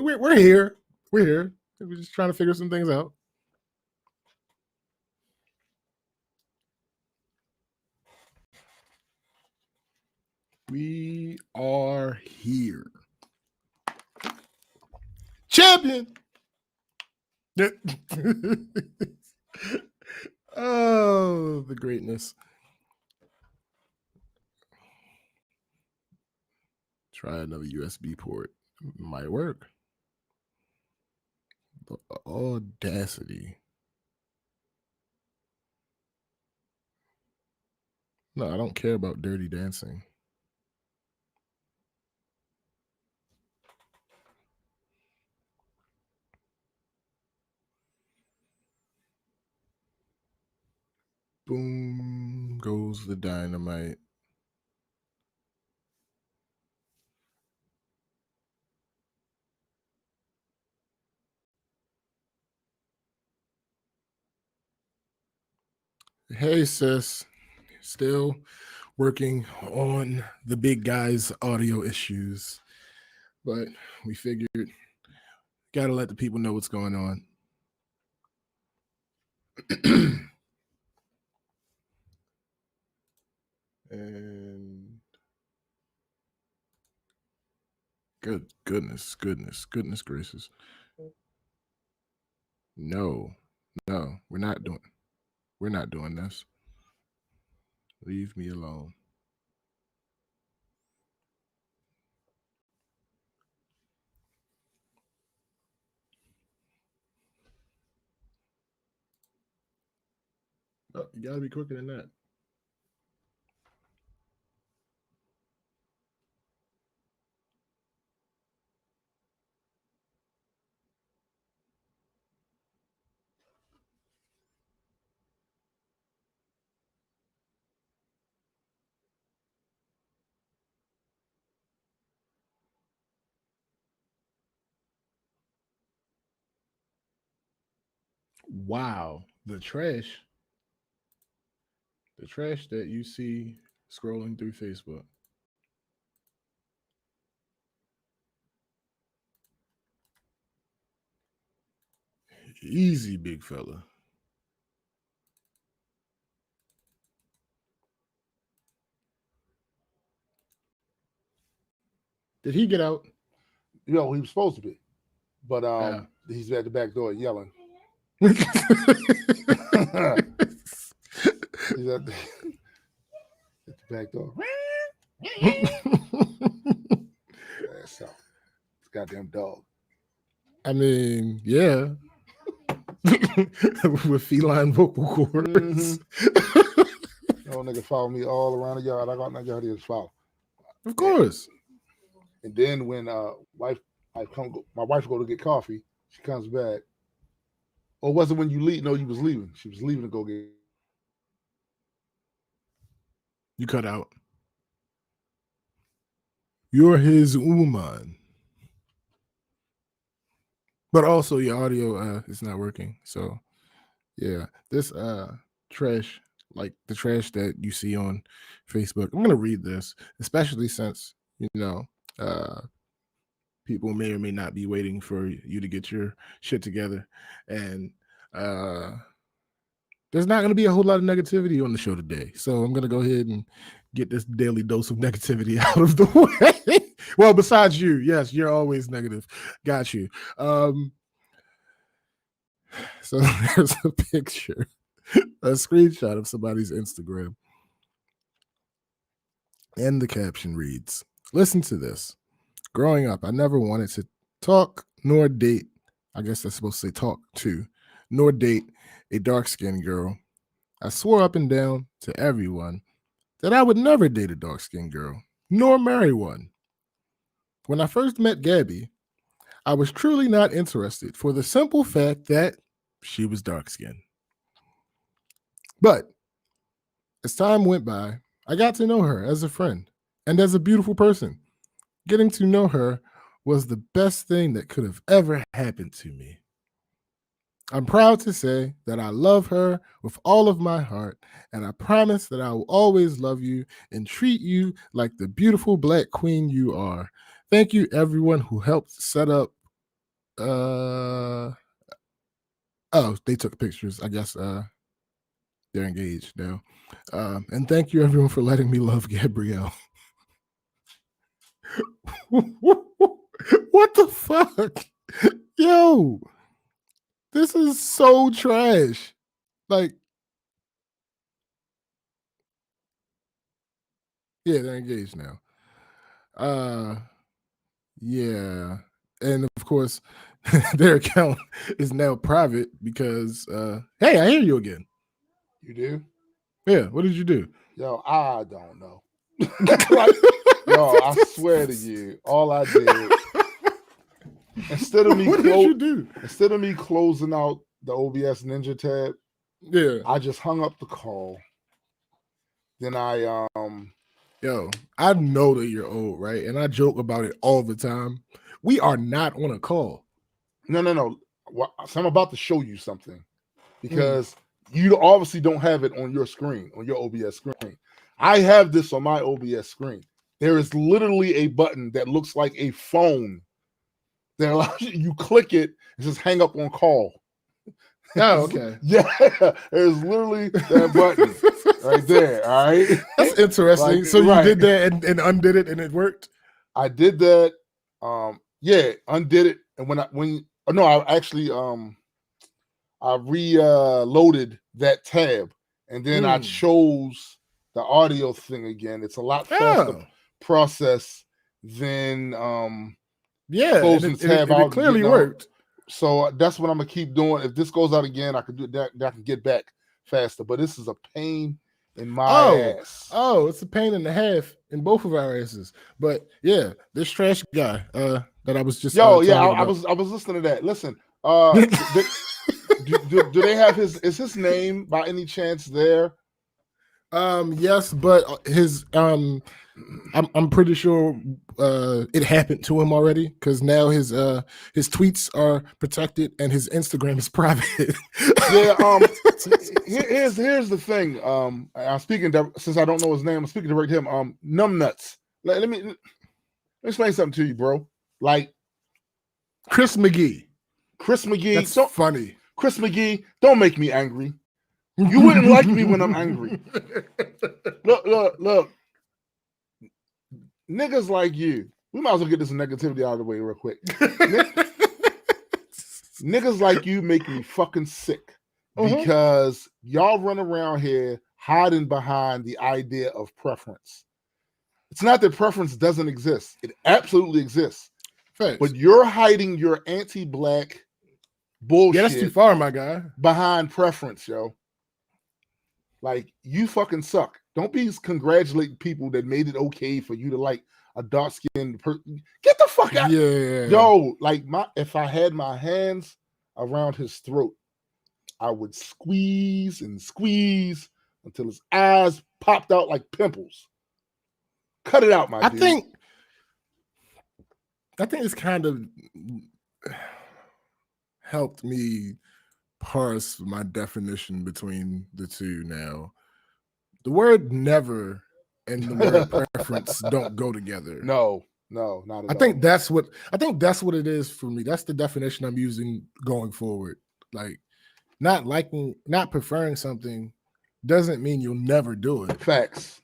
We're here. We're here. We're just trying to figure some things out. We are here. Champion. Oh, the greatness. Try another USB port. Might work. The audacity. No, I don't care about Dirty Dancing. Boom goes the dynamite. Hey, sis. Still working on the big guy's audio issues, but we figured gotta let the people know what's going on. And goodness gracious. No, we're not doing this. Leave me alone. Oh, you gotta be quicker than that. Wow, the trash that you see scrolling through Facebook. Easy, big fella. Did he get out? Yo, he was supposed to be, but he's at the back door yelling. He's at the back door. So, it's goddamn dog. I mean, yeah. With feline vocal cords. Mm-hmm. No nigga follow me all around the yard. I got my yard here to follow. Of course. And then when my wife go to get coffee, she comes back. Or was it when you leave? No, you was leaving. She was leaving to go get. You cut out. You're his woman. But also your audio is not working. So yeah, this trash, like the trash that you see on Facebook. I'm gonna read this, especially since, people may or may not be waiting for you to get your shit together. And there's not going to be a whole lot of negativity on the show today. So I'm going to go ahead and get this daily dose of negativity out of the way. Well, besides you, yes, you're always negative. Got you. So there's a picture, a screenshot of somebody's Instagram. And the caption reads, "Listen to this. Growing up, I never wanted to talk nor date. I guess that's supposed to say talk to, nor date a dark-skinned girl. I swore up and down to everyone that I would never date a dark-skinned girl, nor marry one. When I first met Gabby, I was truly not interested for the simple fact that she was dark-skinned. But as time went by, I got to know her as a friend and as a beautiful person. Getting to know her was the best thing that could have ever happened to me. I'm proud to say that I love her with all of my heart, and I promise that I will always love you and treat you like the beautiful Black queen you are. Thank you, everyone who helped set up Oh, they took pictures. I guess they're engaged now. And thank you everyone for letting me love Gabrielle. What the fuck? Yo, this is so trash. Like, yeah, they're engaged now. Yeah. And of course, their account is now private because hey, I hear you again. You do? Yeah, what did you do? Yo, I don't know. Like, yo, I swear to you, all I did instead of me what did you do? Instead of me closing out the OBS Ninja tab, Yeah, I just hung up the call. Then I yo, I know that you're old, right? And I joke about it all the time. We are not on a call. no. So I'm about to show you something because you obviously don't have it on your screen, on your OBS screen. I have this on my OBS screen. There is literally a button that looks like a phone that allows you click it and just hang up on call. Oh, okay. Yeah, there's literally that button right there. All right, that's interesting. Like, so you right. did that and undid it, and it worked. I did that. Yeah, undid it, and I actually I reloaded that tab, and then I chose the audio thing again. It's a lot faster process than yeah, closing and the tab it out. clearly worked. So that's what I'm gonna keep doing. If this goes out again, I can do that. I can get back faster. But this is a pain in my ass. Oh, it's a pain in the half in both of our asses. But yeah, this trash guy that I was just I was listening to that. Listen, do they have is his name by any chance there? Yes, but his I'm pretty sure it happened to him already because now his tweets are protected and his Instagram is private. Yeah. Here's the thing. I'm speaking since I don't know his name. I'm speaking direct to him. Numbnuts. Let me explain something to you, bro. Like Chris McGee. That's funny. Chris McGee, don't make me angry. You wouldn't like me when I'm angry. Look. Niggas like you, we might as well get this negativity out of the way real quick. Niggas like you make me fucking sick because y'all run around here hiding behind the idea of preference. It's not that preference doesn't exist. It absolutely exists. Thanks. But you're hiding your anti-black bullshit. Yeah, that's too far, my guy. Behind preference, yo. Like, you fucking suck. Don't be congratulating people that made it okay for you to like a dark-skinned person. Get the fuck out. Yeah. Yo, like if I had my hands around his throat, I would squeeze and squeeze until his eyes popped out like pimples. Cut it out, my dude. I think it's kind of helped me parse my definition between the two now. The word never and the word preference don't go together. No, not at all. I think that's what it is for me. That's the definition I'm using going forward. Like not preferring something doesn't mean you'll never do it. Facts.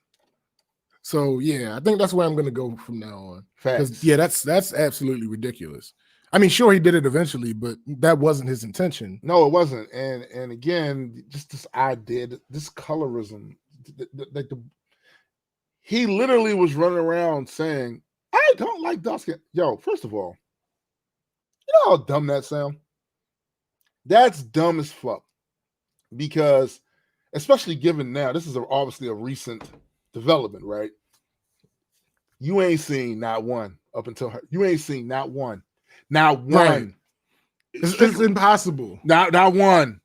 So yeah, I think that's where I'm gonna go from now on. Facts. Yeah, that's absolutely ridiculous. I mean, sure, he did it eventually, but that wasn't his intention. No, it wasn't. And again, just this idea, this colorism, he literally was running around saying, "I don't like dark skin." Yo, first of all, you know how dumb that sounds? That's dumb as fuck. Because, especially given now, this is obviously a recent development, right? You ain't seen not one up until her. You ain't seen not one. Not one. Right. It's impossible. Not one.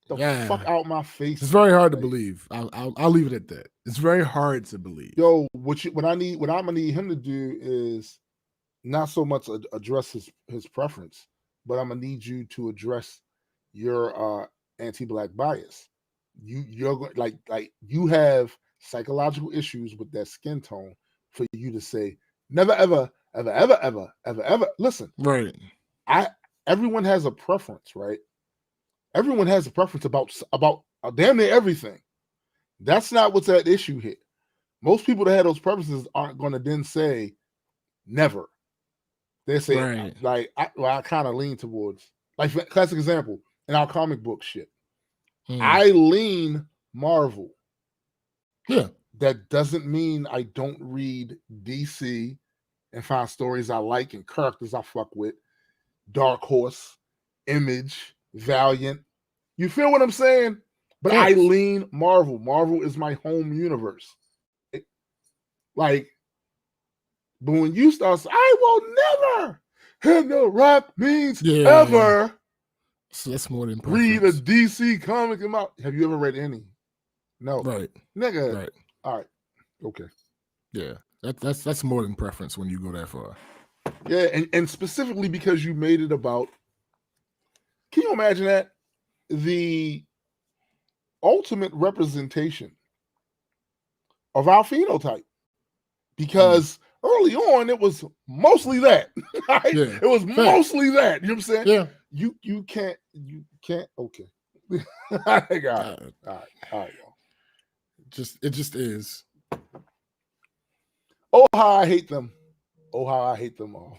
The fuck out my face. It's very hard to believe. I'll leave it at that. It's very hard to believe. Yo, what I'm gonna need him to do is not so much address his preference, but I'm gonna need you to address your anti-black bias. You're like you have psychological issues with that skin tone for you to say never ever. Listen, right? everyone has a preference, right? Everyone has a preference about damn near everything. That's not what's at issue here. Most people that have those preferences aren't going to then say never. They say Right. like I kind of lean towards, like, classic example in our comic book shit. I lean Marvel. Yeah. That doesn't mean I don't read DC and find stories I like and characters I fuck with. Dark Horse, Image, Valiant. You feel what I'm saying? But I lean Marvel. Marvel is my home universe. But when you start, I will never interrupt means ever. So that's more than read a DC comic. Have you ever read any? No. Right. Nigga. Right. All right. Okay. Yeah. That's more than preference when you go that far. Yeah, and specifically because you made it about, can you imagine that? The ultimate representation of our phenotype. Because early on, it was mostly that. Right? Yeah. It was mostly that. You know what I'm saying? Yeah. You can't. Okay. All right. Y'all. It just is. Oh, how I hate them. Oh, how I hate them all.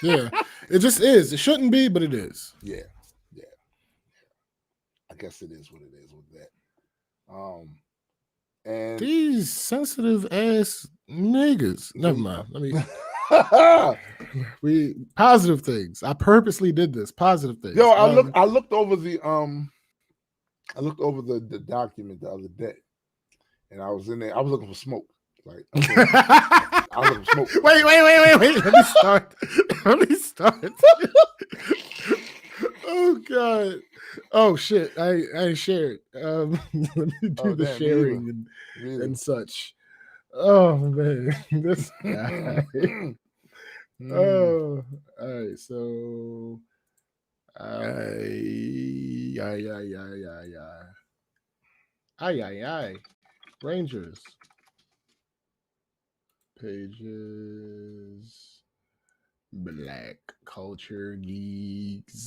Yeah. It just is. It shouldn't be, but it is. Yeah. I guess it is what it is with that. And these sensitive ass niggas. Never mind. We positive things. I purposely did this. Positive things. Yo, I looked over the document the other day, and I was in there. I was looking for smoke. Like, I was looking for smoke. Wait. Let me start. Oh God. Oh shit. I shared. Let me do the sharing and such. Oh man. This guy. Oh, all right. So Rangers. Pages. Black culture geeks.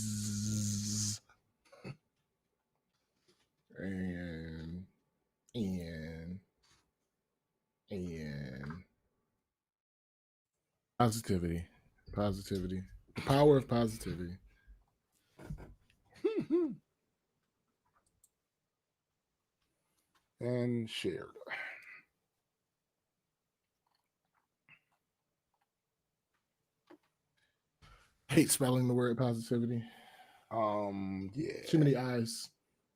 And positivity. The power of positivity. And shared. Hate spelling the word positivity. Yeah. Too many eyes.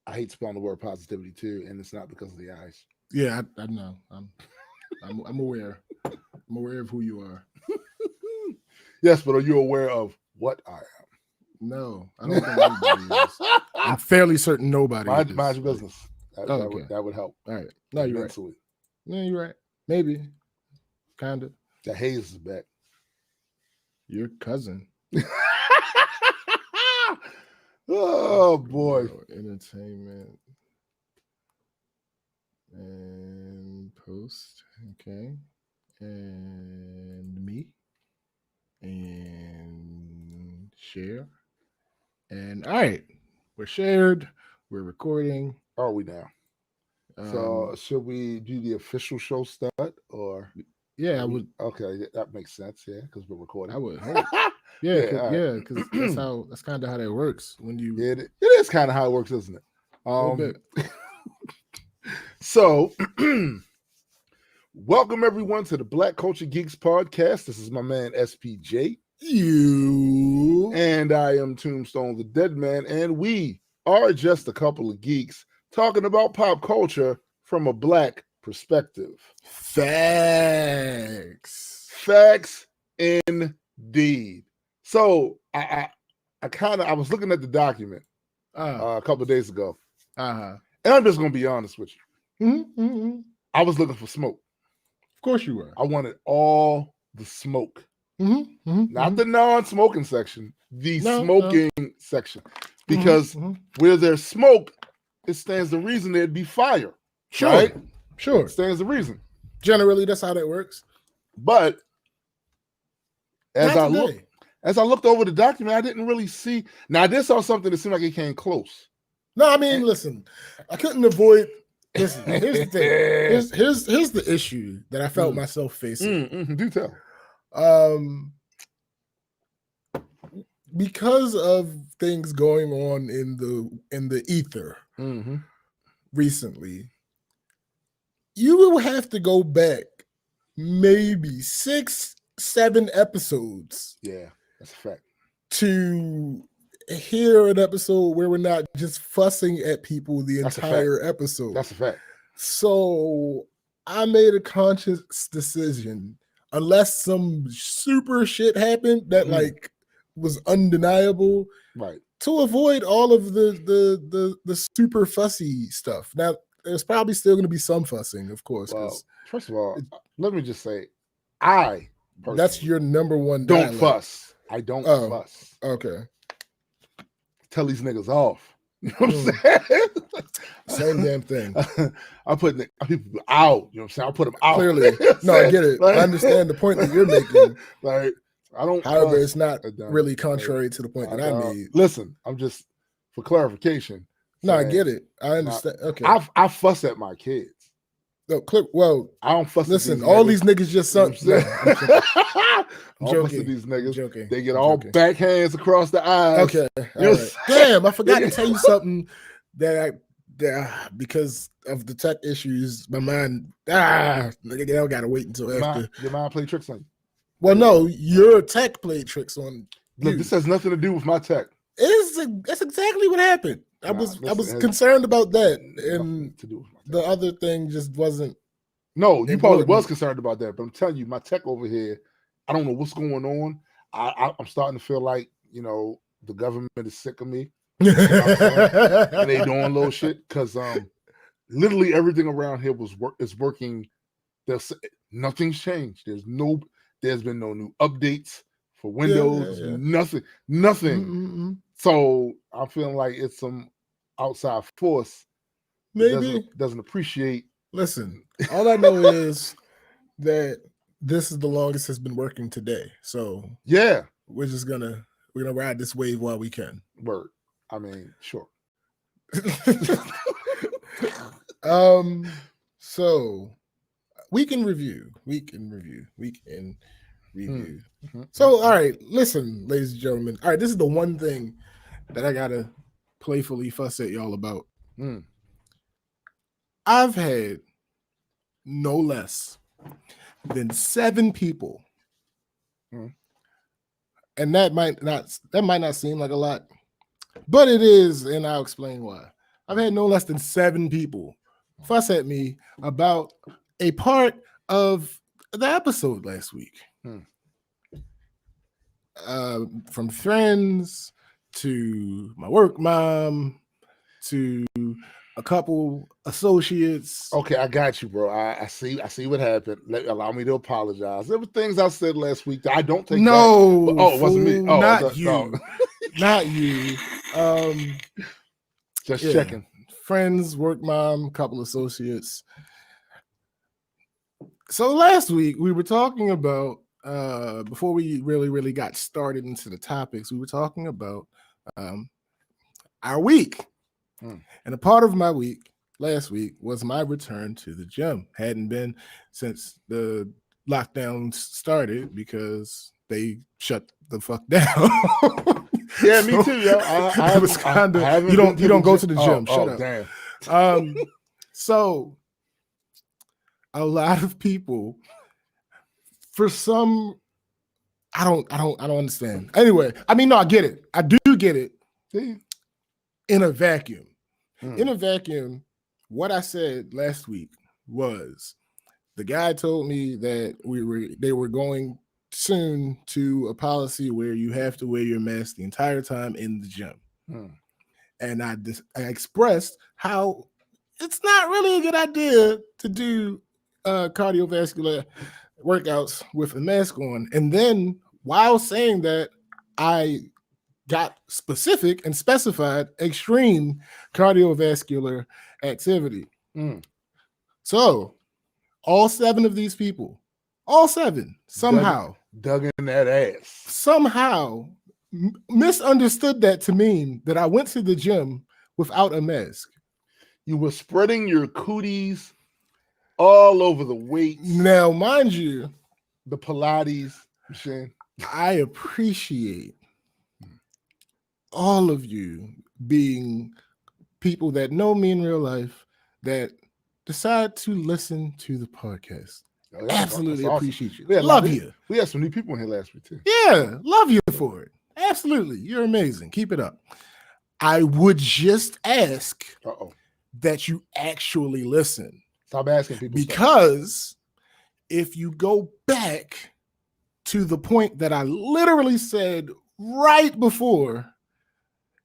I hate spelling the word positivity too, and it's not because of the eyes. Yeah, I know. I'm aware. I'm aware of who you are. Yes, but are you aware of what I am? No, I don't think anybody is. I'm fairly certain nobody mind is. Mind your business. Okay. That would help. All right. No, you're mentally. Right. No, you're right. Maybe. Kind of. The Hayes is back. Your cousin. Oh boy. Entertainment and post. Okay. And me. And share. And all right. We're shared. We're recording. Are we now? So should we do the official show start or? Yeah, I would. Okay, that makes sense. Yeah, because we're recording. I would hope. Yeah, because that's kind of how that works. When you, it is kind of how it works, isn't it? A little bit. So, welcome everyone to the Black Culture Geeks podcast. This is my man SPJ. You and I am Tombstone the Dead Man, and we are just a couple of geeks talking about pop culture from a Black perspective. Facts indeed. So I was looking at the document a couple of days ago, and I'm just gonna be honest with you. I was looking for smoke. Of course you were. I wanted all the smoke, not the non-smoking section, the smoking section, because where there's smoke, it stands to reason there'd be fire. Sure, right? Sure, it stands to reason. Generally, that's how that works. But as as I looked over the document, I didn't really see. Now I did saw something that seemed like it came close. No, I mean, listen, I couldn't avoid. Listen, here's the thing. Here's the issue that I felt myself facing. Do tell. Because of things going on in the ether recently, you will have to go back maybe 6-7 episodes. Yeah, that's a fact. To hear an episode where we're not just fussing at people the entire episode. That's a fact. So I made a conscious decision, unless some super shit happened that like was undeniable, right, to avoid all of the super fussy stuff. Now, there's probably still going to be some fussing, of course. Well, first of all, let me just say, that's your number one. Don't fuss. I don't fuss. Okay. Tell these niggas off. You know what I'm saying? Same damn thing. I put people out. You know what I'm saying? I put them out. Clearly. No, I get it. I understand the point that you're making. Like, I don't. However, it's not really contrary to the point that I made. Listen, I'm just, for clarification. No, I get it. I understand. Okay. I fuss at my kids. No, well, I don't fuss. Listen, all these niggas just suck. You know I'm joking. These niggas, they get all backhands across the eyes. Okay, all right. Damn, I forgot to tell you something that because of the tech issues, my mind I gotta wait until after. Your mind play tricks on you. Well, no, your tech played tricks on you. Look, this has nothing to do with my tech. That's exactly what happened. I was concerned about that, and to do with the other thing just wasn't. No, you probably was concerned about that, but I'm telling you, my tech over here, I don't know what's going on. I'm starting to feel like, you know, the government is sick of me, you know, and they doing little shit because literally everything around here is working. Nothing's changed. There's been no new updates for Windows. Nothing. Mm-hmm. So I'm feeling like it's some outside force. Maybe doesn't appreciate. Listen, all I know is that this is the longest it's been working today. So yeah, we're gonna ride this wave while we can. Word. I mean, sure. So we can review. So, all right, listen, ladies and gentlemen. All right, this is the one thing that I gotta playfully fuss at y'all about. I've had no less than 7 people, and that might not seem like a lot, but it is, and I'll explain why. I've had no less than 7 people fuss at me about a part of the episode last week. From friends to my work mom to a couple associates. Okay, I got you, bro. I see what happened. Allow me to apologize. There were things I said last week that I don't take back. It wasn't me. Oh, not you. Not you. Just checking. Friends, work mom, couple associates. So last week we were talking about before we really got started into the topics, we were talking about our week. And a part of my week last week was my return to the gym. Hadn't been since the lockdown started because they shut the fuck down. Yeah, me too, yo. I was kind of you don't go to the gym. Shut up. Damn. So a lot of people, for some, I don't understand. Anyway, I mean, no, I get it. I do get it. In a vacuum. In a vacuum, what I said last week was the guy told me that they were going soon to a policy where you have to wear your mask the entire time in the gym. And I expressed how it's not really a good idea to do cardiovascular workouts with a mask on. And then while saying that, I got specific and specified extreme cardiovascular activity. So all 7 of these people All 7 somehow. Dug in that ass. Somehow misunderstood that to mean that I went to the gym without a mask. You were spreading your cooties all over the weights. Now, mind you, the Pilates machine. I appreciate all of you being people that know me in real life that decide to listen to the podcast. Absolutely awesome. Appreciate you. Love you. We had some new people in here last week too. Yeah, love you for it. Absolutely. You're amazing. Keep it up. I would just ask that you actually listen. Stop asking people. Because if you go back to the point that I literally said right before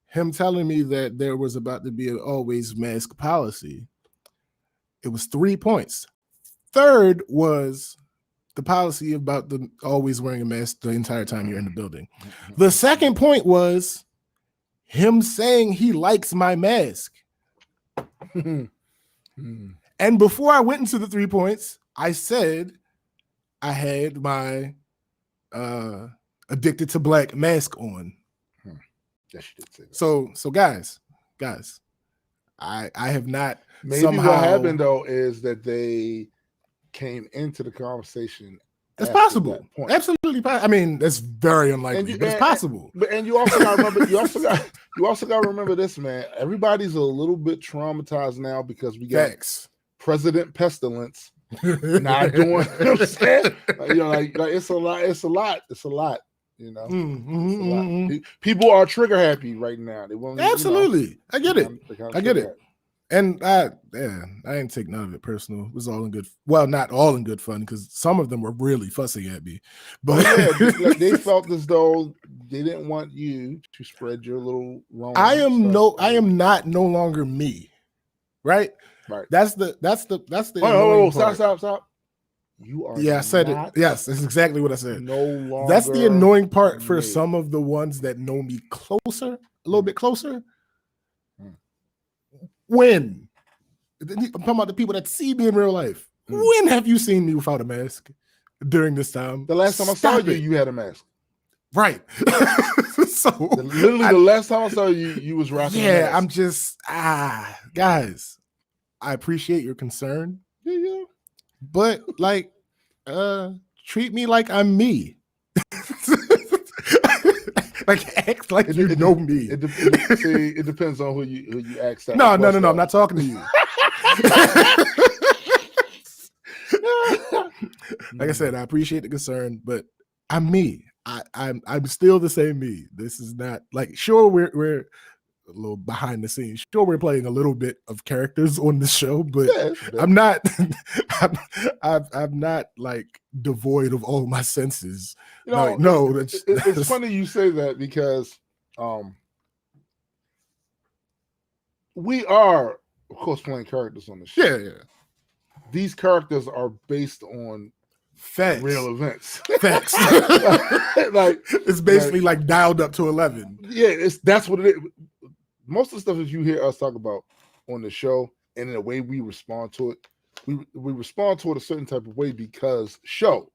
him telling me that there was about to be an always mask policy, it was 3 points. Third was the policy about the always wearing a mask the entire time you're in the building. The second point was him saying he likes my mask. And before I went into the 3 points, I said I had my Addicted to Black mask on. Yes, you did say that. So guys, I have not. Maybe what happened though is that they came into the conversation. It's possible. Absolutely possible. I mean, that's very unlikely, but it's possible. And you also got to remember. You also got to remember this, man. Everybody's a little bit traumatized now because we got President Pestilence not doing. You know what I'm saying? Like it's a lot. It's a lot. You know, people are trigger happy right now. They want absolutely. I get it. I get it. And I didn't take none of it personal. It was all in good. Well, not all in good fun because some of them were really fussing at me. But they felt as though they didn't want you to spread your little wrong. I am not no longer me. Right. That's the. Oh, stop. You are. Yeah, I said it. Yes, that's exactly what I said. No longer. That's the annoying part for some of the ones that know me closer, a little bit closer. When I'm talking about the people that see me in real life. When have you seen me without a mask during this time? The last time I saw you, you had a mask. Right. Literally the last time I saw you, you was rocking. Yeah, I'm just guys. I appreciate your concern. Yeah. But like, treat me like I'm me. Like act like you know me. It depends on who you ask. No. I'm not talking to you. Like I said, I appreciate the concern, but I'm me. I'm still the same me. This is not like sure we're a little behind the scenes. Sure, we're playing a little bit of characters on the show, but I'm not. I'm not like devoid of all my senses. You know, like, no, it's funny you say that because we are, of course, playing characters on the show. Yeah. These characters are based on facts, real events. Facts. Like it's basically like dialed up to 11. Yeah, that's what it is. Most of the stuff that you hear us talk about on the show and in the way we respond to it, we respond to it a certain type of way because show.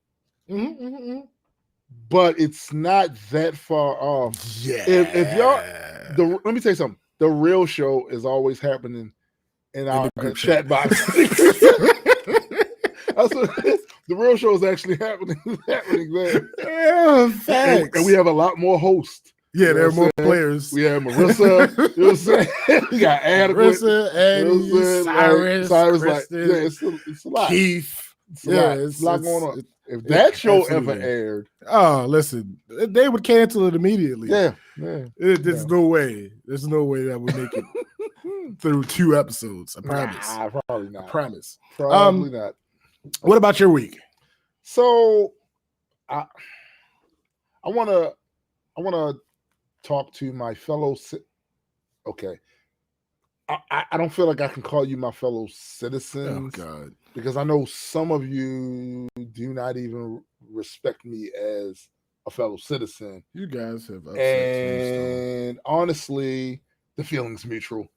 But it's not that far off. Yeah. If y'all, let me tell you something. The real show is always happening in our chat box. That's what it is. The real show is actually happening there. Yeah, facts. And we have a lot more hosts. Yeah, there are more players. We have Marissa. You know what I'm saying? We got Adequate. Marissa, Eddie, Cyrus, Kristen, it's a lot. Keith. It's a lot going on. If that show ever aired, listen, they would cancel it immediately. Yeah. There's no way. There's no way that would make it through 2 episodes. I promise. Nah, probably not. I promise. Probably not. What about your week? So, I want to talk to my fellow. Okay, I don't feel like I can call you my fellow citizens. Oh God. Because I know some of you do not even respect me as a fellow citizen. You guys have upset and honestly, the feeling's mutual.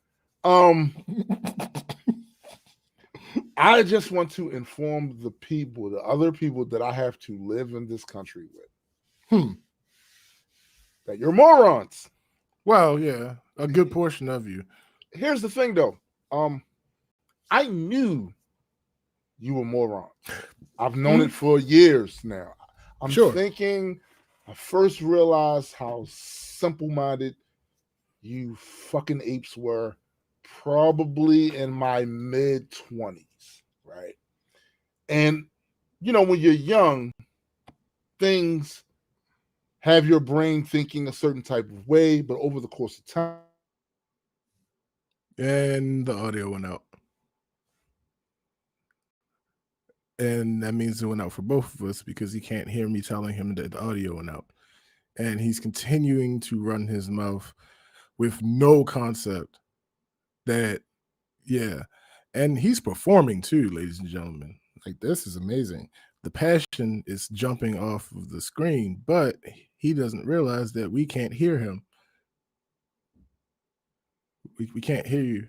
I just want to inform the people, the other people that I have to live in this country with, that you're morons. Well, yeah, a good portion of you. Here's the thing, though. I knew you were morons. I've known it for years now. I'm thinking. I first realized how simple-minded you fucking apes were, probably in my mid-20s, right? And you know, when you're young, things have your brain thinking a certain type of way, but over the course of time. And the audio went out. And that means it went out for both of us because he can't hear me telling him that the audio went out. And he's continuing to run his mouth with no concept that, yeah. And he's performing too, ladies and gentlemen. Like, this is amazing. The passion is jumping off of the screen, but he doesn't realize that we can't hear him. We can't hear you.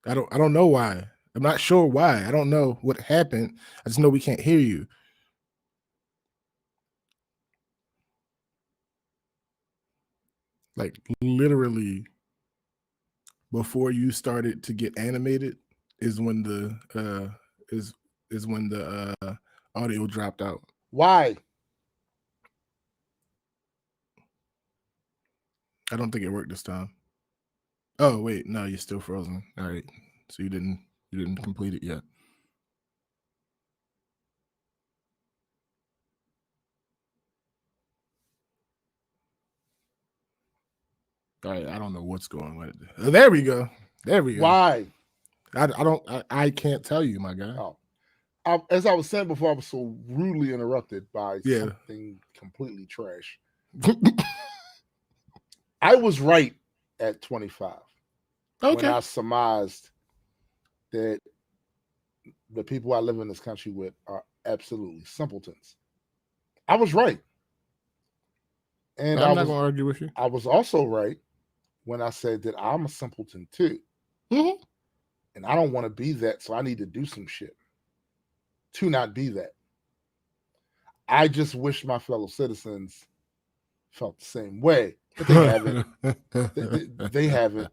I don't know why. I'm not sure why. I don't know what happened. I just know we can't hear you. Like, literally, before you started to get animated is when the audio dropped out. Why? I don't think it worked this time. Oh wait, no, you're still frozen. All right, so you didn't complete it yet. All right, I don't know what's going on. There we go. There we go. Why? I can't tell you, my guy. Oh. As I was saying before, I was so rudely interrupted by something completely trash. I was right at 25. Okay. When I surmised that the people I live in this country with are absolutely simpletons. I was right. And I'm not going to argue with you. I was also right when I said that I'm a simpleton too. Mm-hmm. And I don't want to be that, so I need to do some shit to not be that. I just wish my fellow citizens felt the same way, but they haven't. they haven't.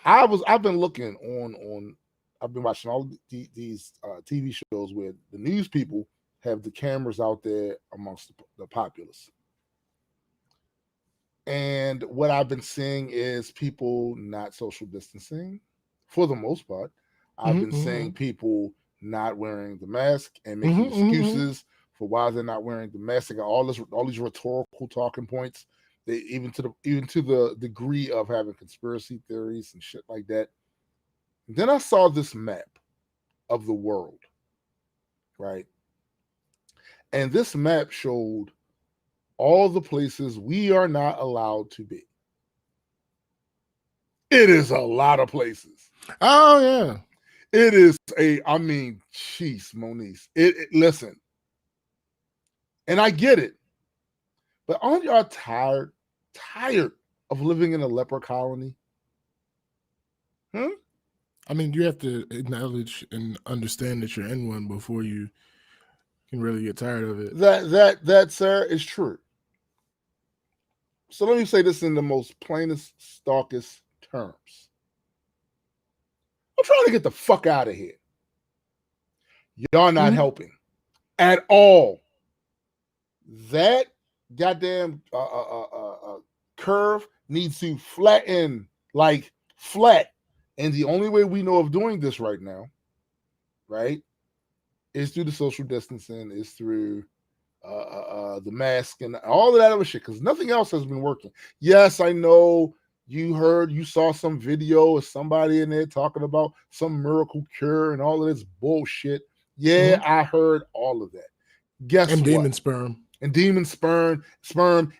I've been looking on. I've been watching all these TV shows where the news people have the cameras out there amongst the populace. And what I've been seeing is people not social distancing for the most part. I've been seeing people not wearing the mask and making excuses for why they're not wearing the mask. They got all these rhetorical talking points. They even to the degree of having conspiracy theories and shit like that. And then I saw this map of the world, right? And this map showed all the places we are not allowed to be. It is a lot of places. Oh, yeah. It is jeez, Moniz. Listen, and I get it, but aren't y'all tired of living in a leper colony? I mean, you have to acknowledge and understand that you're in one before you can really get tired of it. That, sir, is true. So let me say this in the most plainest, starkest terms. I'm trying to get the fuck out of here. Y'all not helping at all. That goddamn curve needs to flatten, like flat. And the only way we know of doing this right now, right, is through the social distancing, is through the mask and all of that other shit, because nothing else has been working. Yes, I know you saw some video of somebody in there talking about some miracle cure and all of this bullshit. Yeah, I heard all of that. Guess and what? Demon sperm. And demon sperm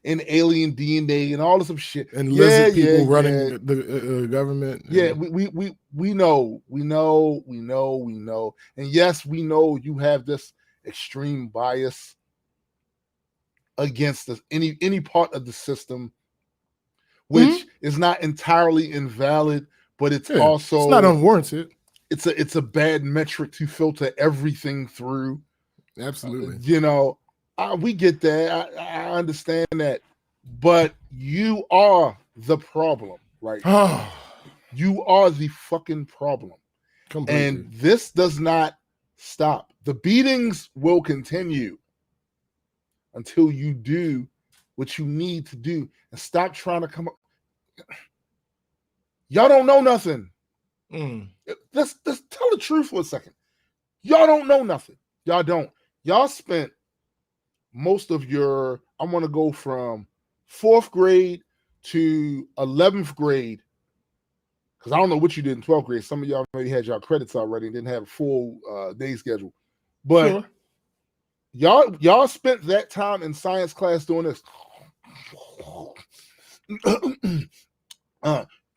and alien DNA and all this some shit. And lizard people running the government. Yeah, we know. And yes, we know you have this extreme bias against any part of the system, which is not entirely invalid, but it's also it's not unwarranted. it's a bad metric to filter everything through. Absolutely. We get that. I understand that, but you are the problem, right? You are the fucking problem. Completely. And this does not stop. The beatings will continue until you do what you need to do and stop trying to come up. Y'all don't know nothing. Let's tell the truth for a second. Y'all don't know nothing. Y'all don't. Y'all spent most of your, I want to go from 4th grade to 11th grade, because I don't know what you did in 12th grade. Some of y'all maybe had y'all credits already and didn't have a full day schedule. But y'all spent that time in science class doing this.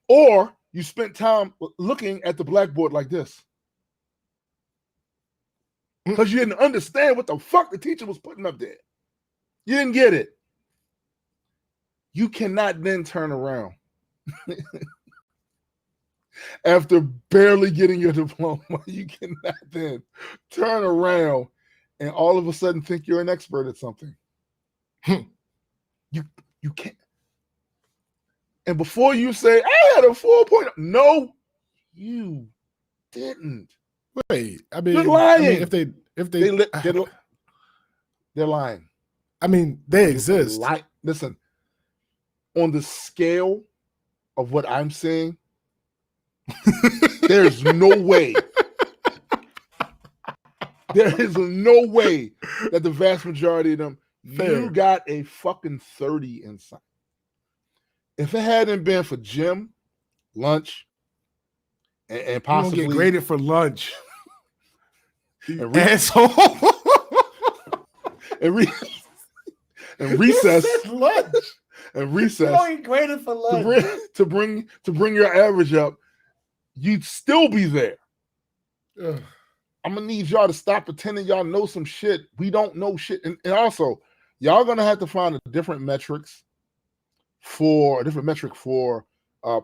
Or you spent time looking at the blackboard like this. Because you didn't understand what the fuck the teacher was putting up there. You didn't get it. You cannot then turn around after barely getting your diploma. You cannot then turn around and all of a sudden think you're an expert at something. You can't. And before you say, I had a 4.0, no, you didn't. Wait, I mean, you're lying. I mean, if they're lying. I mean, they exist. Listen, on the scale of what I'm saying, there's no way. There is no way that the vast majority of them, you got a fucking 30 inside. If it hadn't been for gym, lunch, and possibly you don't get graded for lunch, and asshole, and recess, lunch, and recess, you don't get graded for lunch to bring your average up, you'd still be there. Ugh. I'm gonna need y'all to stop pretending y'all know some shit. We don't know shit, and also y'all gonna have to find a different metric for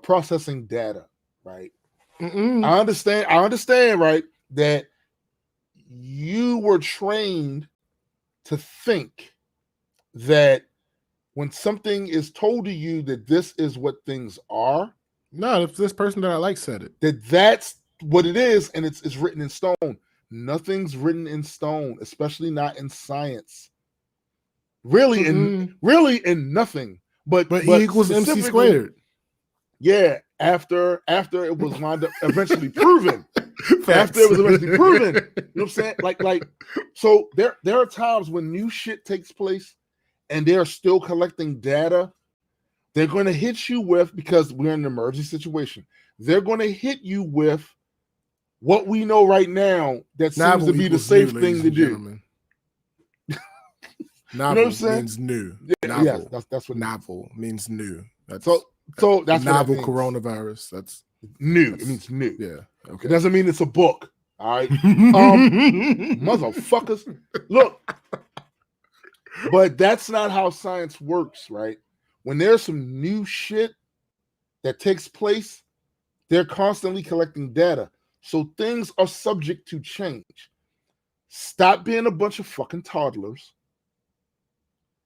processing data, right? I understand, right, that you were trained to think that when something is told to you that this is what things are, no, if this person that I like said it, that's what it is, and it's written in stone. Nothing's written in stone, especially not in science. Really, in nothing. But E equals MC squared. Yeah, after it was wound up eventually proven. After it was eventually proven. You know what I'm saying? Like, so there are times when new shit takes place and they're still collecting data. They're going to hit you with, because we're in an emergency situation, they're going to hit you with what we know right now that seems to be the safe thing to do. Novel, you know what I'm saying? Means new. Yeah, novel. Yes, that's what novel means new. That's so that's novel what coronavirus. That's new. It means new. Yeah. Okay. It doesn't mean it's a book. All right. Motherfuckers. Look. But that's not how science works, right? When there's some new shit that takes place, they're constantly collecting data. So things are subject to change. Stop being a bunch of fucking toddlers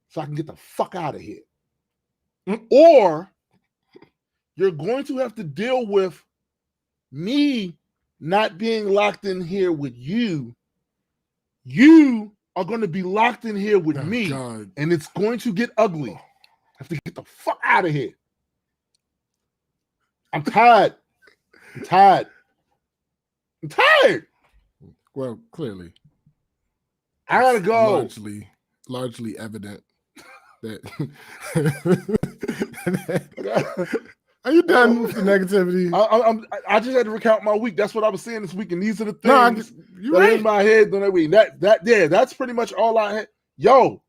so I can get the fuck out of here. Or you're going to have to deal with me not being locked in here with you. You are going to be locked in here with me. God. And it's going to get ugly. I have to get the fuck out of here. I'm tired. Well, clearly. I gotta go. Largely evident that. Are you done with the negativity? I just had to recount my week. That's what I was saying this week, and these are the things that are in my head during that week. That's pretty much all I had. Yo,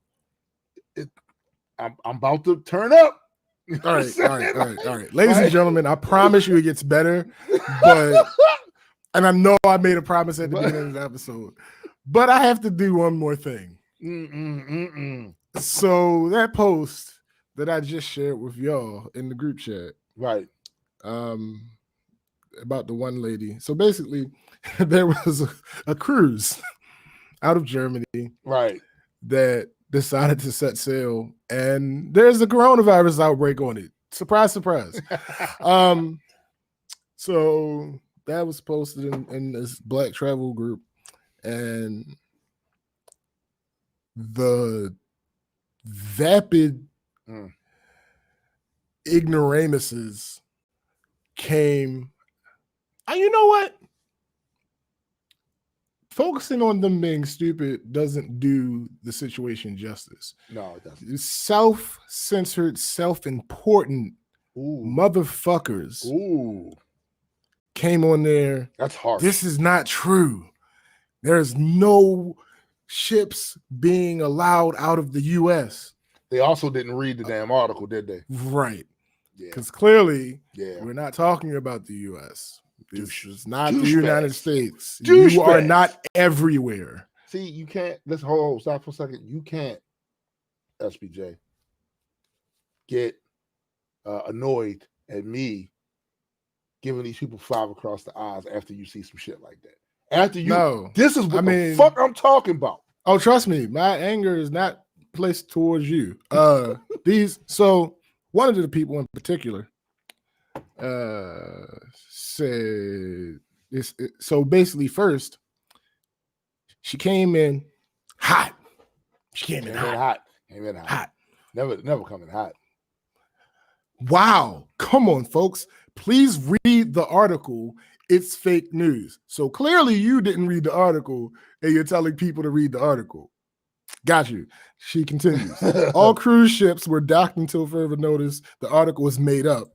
I'm about to turn up. All right. Ladies and gentlemen, I promise you it gets better. But and I know I made a promise at the beginning of the episode, but I have to do one more thing. So that post that I just shared with y'all in the group chat, right? about the one lady. So basically, there was a cruise out of Germany Right. that decided to set sail, and there's a coronavirus outbreak on it. Surprise, surprise. So that was posted in this Black travel group, and the vapid ignoramuses came. You know what? Focusing on them being stupid doesn't do the situation justice. No, it doesn't. Self-censored, self-important motherfuckers came on there. That's harsh. This is not true. There's no ships being allowed out of the U.S. They also didn't read the damn article, did they? Right. Yeah. Because clearly, yeah, we're not talking about the U.S. This is not the Douchebags. United States. Douchebags. You are not everywhere. See, you can't. Let's hold. Stop for a second. You can't, SBJ, get annoyed at me giving these people 5 across the eyes after you see some shit like that. After you, this is what the fuck I'm talking about. Oh, trust me, my anger is not placed towards you. So one of the people in particular said this. So basically, first she came in hot. She came in hot. Came in hot. Never coming hot. Wow. Come on, folks. Please read the article. It's fake news. So clearly you didn't read the article and you're telling people to read the article. Got you. She continues. All cruise ships were docked until further notice. The article was made up.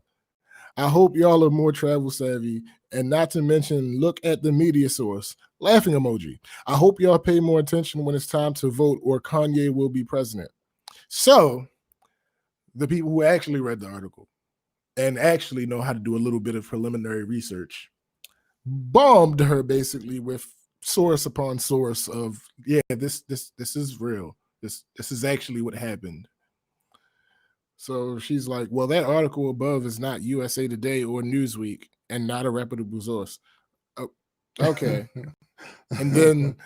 I hope y'all are more travel savvy, and not to mention, look at the media source. Laughing emoji. I hope y'all pay more attention when it's time to vote or Kanye will be president. So the people who actually read the article and actually know how to do a little bit of preliminary research bombed her basically with source upon source of, yeah, this is real. This is actually what happened. So she's like, well, that article above is not USA Today or Newsweek and not a reputable source. Oh, okay. And then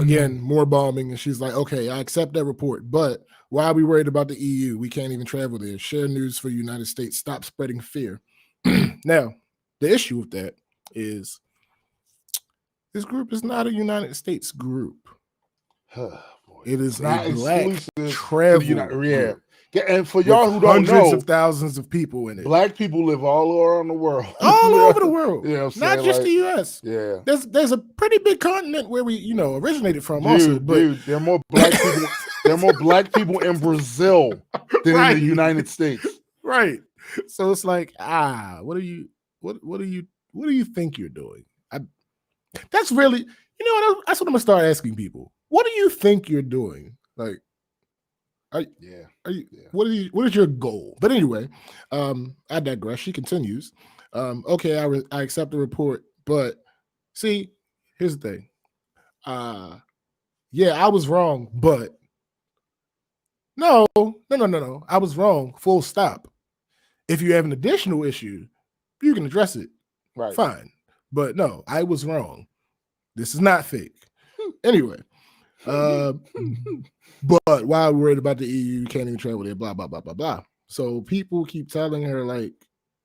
again, more bombing. And she's like, okay, I accept that report. But why are we worried about the EU? We can't even travel there. Share news for the United States. Stop spreading fear. Now, the issue with that is this group is not a United States group. It is not a black exclusive travel group. Yeah, and for y'all who don't know, hundreds of thousands of people in it. Black people live all around the world. All over the world. You know what I'm not saying? just like, the US. Yeah. There's a pretty big continent where we, originated from also. But there are more black people. There are more black people in Brazil than in the United States. Right. So it's like, what do you think you're doing? That's really, that's what I'm gonna start asking people. What do you think you're doing? Like, what is your goal? But anyway, I digress. She continues. Okay, I accept the report, but see, here's the thing. Yeah, I was wrong, but no. I was wrong. Full stop. If you have an additional issue, you can address it. Right. Fine. But no, I was wrong. This is not fake. Anyway. But why are we worried about the EU? You can't even travel there, blah, blah, blah, blah, blah. So people keep telling her, like,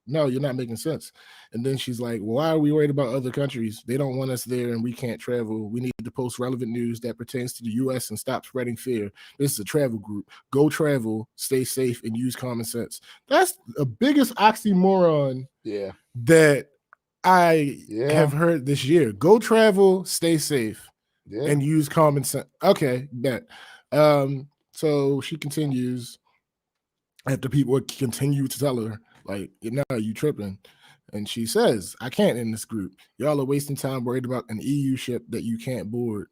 no, you're not making sense. And then she's like, well, why are we worried about other countries? They don't want us there and we can't travel. We need to post relevant news that pertains to the US and stop spreading fear. This is a travel group. Go travel, stay safe, and use common sense. That's the biggest oxymoron that I have heard this year. Go travel, stay safe, and use common sense. Okay, bet. So she continues after people continue to tell her, like, you tripping. And she says, I can't in this group. Y'all are wasting time worried about an EU ship that you can't board,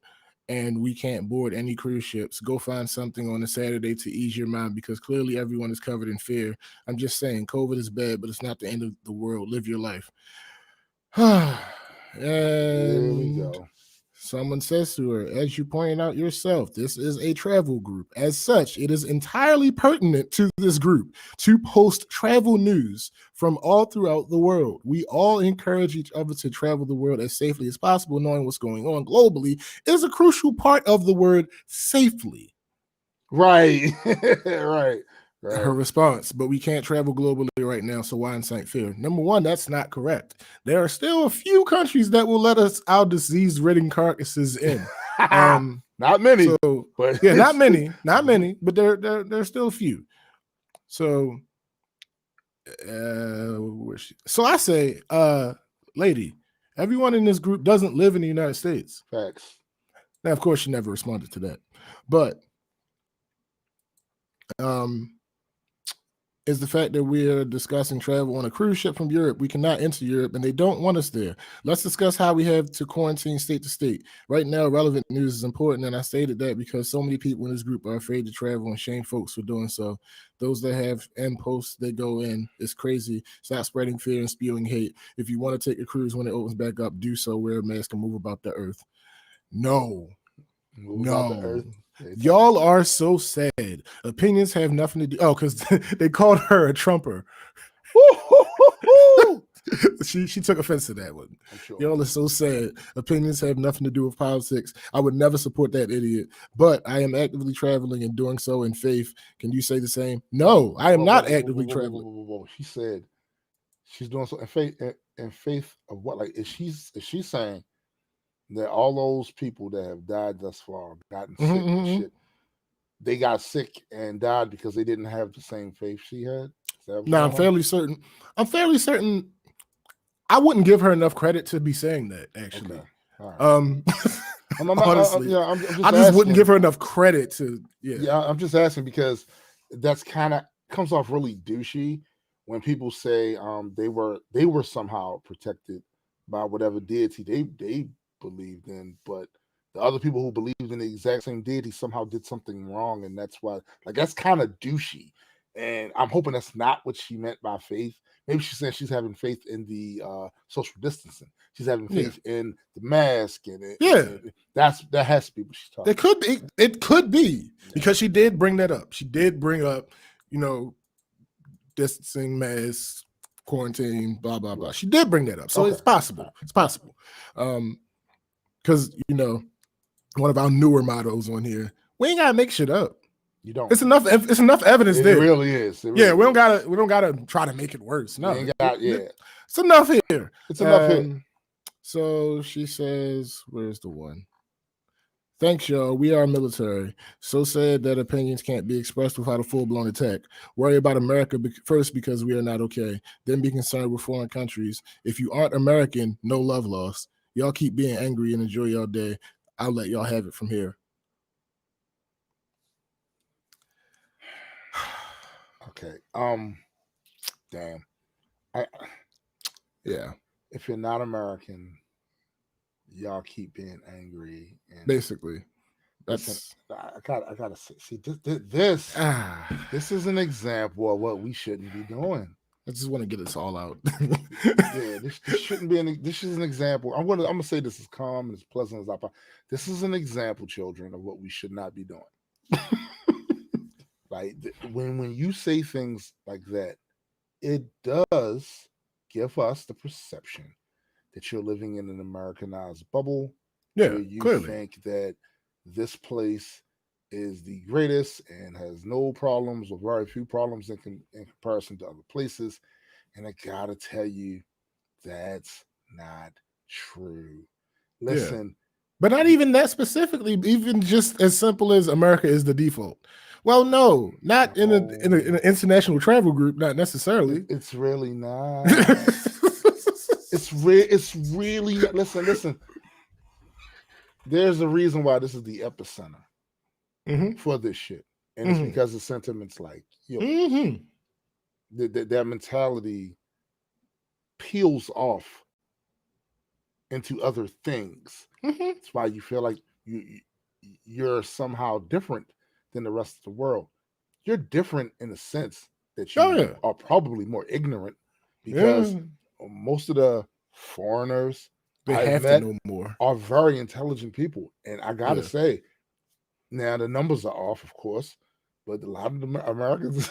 and we can't board any cruise ships. Go find something on a Saturday to ease your mind because clearly everyone is covered in fear. I'm just saying, COVID is bad, but it's not the end of the world. Live your life. And there we go. Someone says to her, as you pointed out yourself, this is a travel group. As such, it is entirely pertinent to this group to post travel news from all throughout the world. We all encourage each other to travel the world as safely as possible. Knowing what's going on globally is a crucial part of the word safely. Right. Right. Her response, but we can't travel globally right now, so why in St. Fear? Number one, that's not correct. There are still a few countries that will let us our disease-ridden carcasses in. Not many. So, but yeah, not many, but there's still a few. So, so I say, lady, everyone in this group doesn't live in the United States. Facts. Now, of course, she never responded to that, but is the fact that we're discussing travel on a cruise ship from Europe. We cannot enter Europe and they don't want us there. Let's discuss how we have to quarantine state to state. Right now, relevant news is important, and I stated that because so many people in this group are afraid to travel and shame folks for doing so. Those that have end posts, they go in. It's crazy. Stop spreading fear and spewing hate. If you want to take a cruise when it opens back up, do so. Wear a mask and move about the earth. No. Y'all are so sad. Opinions have nothing to do. Oh, because they called her a Trumper. she took offense to that one. Sure. Y'all are so sad. Opinions have nothing to do with politics. I would never support that idiot, but I am actively traveling and doing so in faith. Can you say the same? No, I am not actively traveling. She said she's doing so in faith. In faith of what? Like, is she saying that all those people that have died thus far, gotten sick and shit, they got sick and died because they didn't have the same faith she had? No, I'm fairly certain. I wouldn't give her enough credit to be saying that, actually. Okay. Honestly, I just wouldn't give her enough credit to. Yeah, I'm just asking because that's kind of comes off really douchey when people say they were somehow protected by whatever deity they believed in, but the other people who believed in the exact same deity somehow did something wrong, and that's why, like, that's kind of douchey. And I'm hoping that's not what she meant by faith. Maybe she's saying she's having faith in the social distancing. She's having faith in the mask, and that has to be what she's talking. It could be because she did bring that up. She did bring up, distancing, mask, quarantine, blah blah blah. She did bring that up, so it's possible. It's possible. Because one of our newer mottos on here, we ain't gotta make shit up. You don't. It's enough evidence there. It really is. We don't gotta try to make it worse. No, it's enough here. It's enough here. So she says, "Where's the one?" Thanks, y'all. We are military. So sad that opinions can't be expressed without a full-blown attack. Worry about America first because we are not okay. Then be concerned with foreign countries. If you aren't American, no love lost. Y'all keep being angry and enjoy your day. I'll let y'all have it from here. Okay. Damn. If you're not American, y'all keep being angry. And basically, that's. I gotta see this. This is an example of what we shouldn't be doing. I just want to get this all out. This shouldn't be. This is an example. I'm gonna say this as calm and as pleasant as I possibly. This is an example, children, of what we should not be doing. Like when you say things like that, it does give us the perception that you're living in an Americanized bubble. Yeah, you clearly think that this place is the greatest and has no problems or very few problems in comparison to other places. And I gotta tell you, that's not true. Listen. But not even that specifically, even just as simple as America is the default. Well, no, not in an international travel group, not necessarily. It's really not. It's really not. Listen. There's a reason why this is the epicenter for this shit. And it's because of sentiments like, that mentality peels off into other things. That's why you feel like you're somehow different than the rest of the world. You're different in the sense that you are probably more ignorant because most of the foreigners They I've have to met know more. are very intelligent people. And I gotta Yeah. say, now the numbers are off, of course, but a lot of the Americans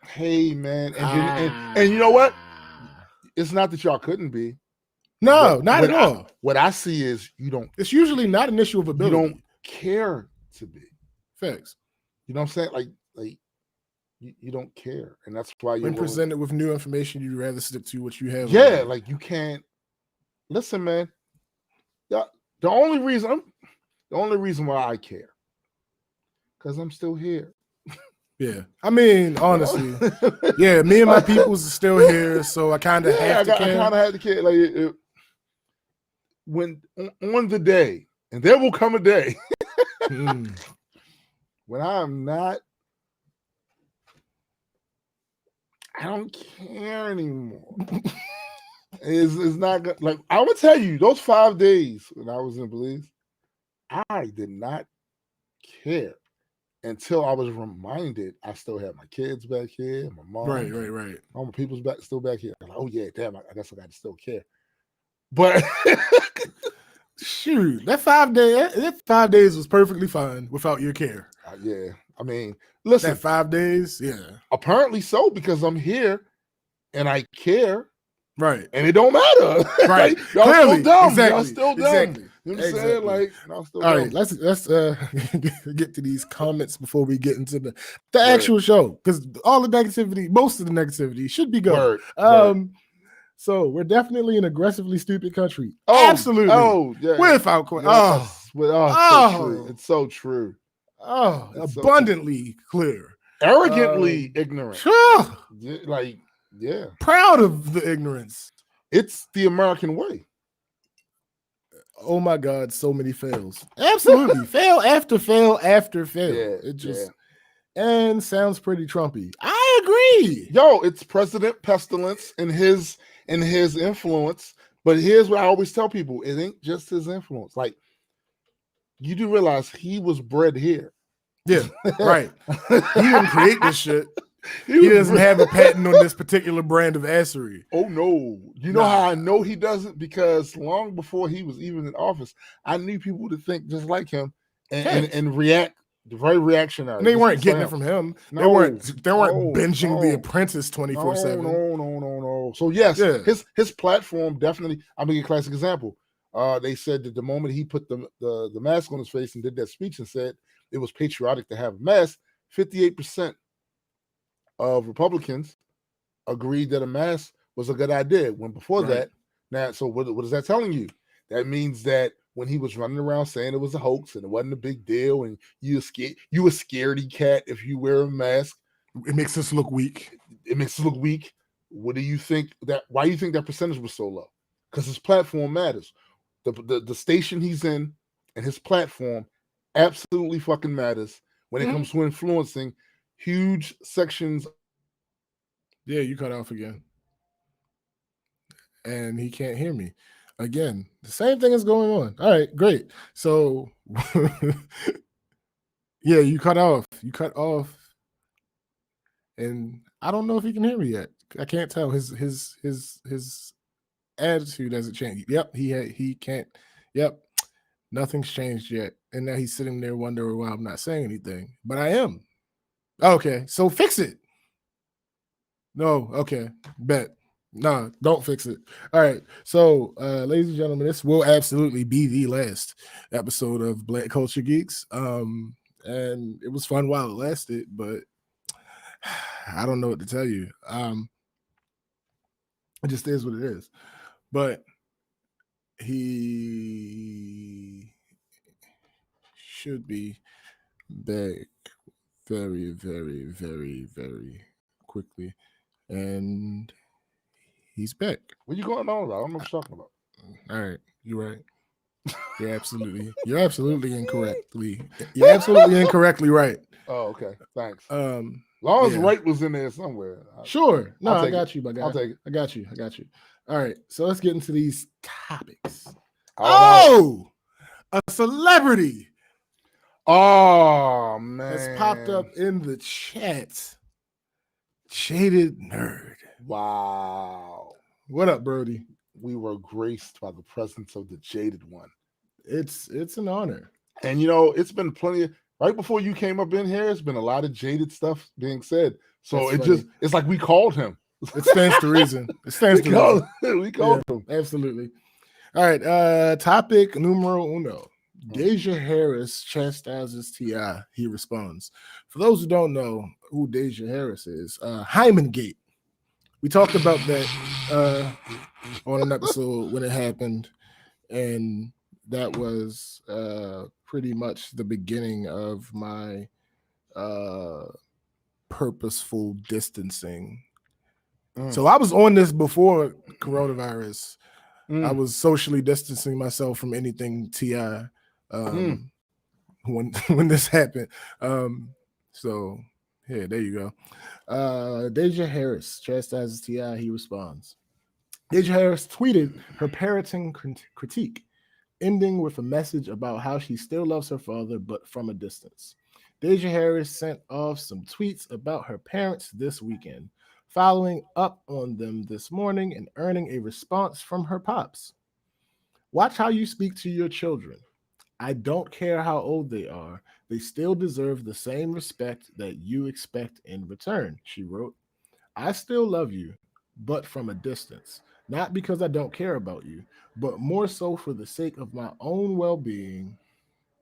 hey man, and you know what? It's not that y'all couldn't be. No, not at all. What I see is It's usually not an issue of you ability. don't care to be. Facts. You know what I'm saying? Like you don't care, and that's why you're When presented with new information, you'd rather stick to what you have. Yeah, already. like you can't listen, man. The only reason why I care, because I'm still here. Yeah, I mean, honestly, yeah, me and my peoples are still here, so I kind of have to care. I kind of had to care. Like when on the day, and there will come a day when I'm not, I don't care anymore. It's not good. Like I would tell you, those 5 days when I was in Belize, I did not care until I was reminded I still had my kids back here, my mom, right. all my people's still back here. I'm like, oh yeah, damn, I guess I got to still care. But shoot, that 5 days was perfectly fine without your care. Yeah, I mean, listen, that 5 days, yeah, apparently so, because I'm here and I care. Right. And it don't matter. Right. Y'all Clearly. still dumb. Exactly. Y'all still dumb. Exactly. You know what I'm saying? Like, y'all still all dumb. right, let's get to these comments before we get into the actual show. Because all the negativity, most of the negativity should be good. Word. So we're definitely an aggressively stupid country. Absolutely. Oh, yeah. Without question. Yes. So true. It's so true. Oh, it's abundantly clear. Arrogantly ignorant. Like, yeah. Proud of the ignorance. It's the American way. Oh my God, so many fails. Absolutely. Fail after fail after fail. Yeah, it just and sounds pretty Trumpy. I agree. Yo, it's President Pestilence and his influence. But here's what I always tell people: it ain't just his influence. Like, you do realize he was bred here. Yeah, right. He didn't create this shit. He doesn't have a patent on this particular brand of acery. Oh no. You know how I know he doesn't? Because long before he was even in office, I knew people to think just like him and react very reactionary. And they weren't getting it from him. No, they weren't binging The Apprentice 24/7. No. So yes, his platform definitely. I'm gonna give a classic example. They said that the moment he put the mask on his face and did that speech and said it was patriotic to have a mask, 58% of Republicans agreed that a mask was a good idea. When before that, now, so what is that telling you? That means that when he was running around saying it was a hoax and it wasn't a big deal, and you a scaredy cat if you wear a mask, it makes us look weak. What do you think why do you think that percentage was so low? Because his platform matters. The station he's in and his platform absolutely fucking matters when it comes to influencing huge sections. Yeah, you cut off again. And he can't hear me. Again, the same thing is going on. All right, great. So yeah, you cut off. And I don't know if he can hear me yet. I can't tell. His attitude hasn't changed. Yep, he can't. Yep. Nothing's changed yet. And now he's sitting there wondering why I'm not saying anything. But I am. Okay, so fix it. No, okay, bet. No, don't fix it. All right, so ladies and gentlemen, this will absolutely be the last episode of Black Culture Geeks. And it was fun while it lasted, but I don't know what to tell you. It just is what it is. But he should be back very, very, very, very quickly. And he's back. What are you going on about? I don't know what you're talking about. All right, you're right. You're absolutely incorrectly right. Oh, okay. Thanks. Long as right was in there somewhere. Sure. No, I got it. you, my guy. I'll take it. I got you. All right, so let's get into these topics. Oh, a celebrity. Oh man, has popped up in the chat. Jaded nerd. Wow. What up, Brody? We were graced by the presence of the jaded one. It's an honor. And it's been right before you came up in here, it's been a lot of jaded stuff being said. So it's like we called him. It stands to reason. It stands to reason. We called him. Absolutely. All right. Topic numero uno. Deja Harris chastises T.I. He responds. For those who don't know who Deja Harris is, Hyman Gate. We talked about that on an episode when it happened, and that was pretty much the beginning of my purposeful distancing. So I was on this before coronavirus. I was socially distancing myself from anything T.I. when this happened. So yeah, there you go. Deja Harris chastises T.I. He responds. Deja Harris tweeted her parenting critique, ending with a message about how she still loves her father, but from a distance. Deja Harris sent off some tweets about her parents this weekend, following up on them this morning and earning a response from her pops. Watch how you speak to your children. I don't care how old they are. They still deserve the same respect that you expect in return, she wrote. I still love you, but from a distance. Not because I don't care about you, but more so for the sake of my own well-being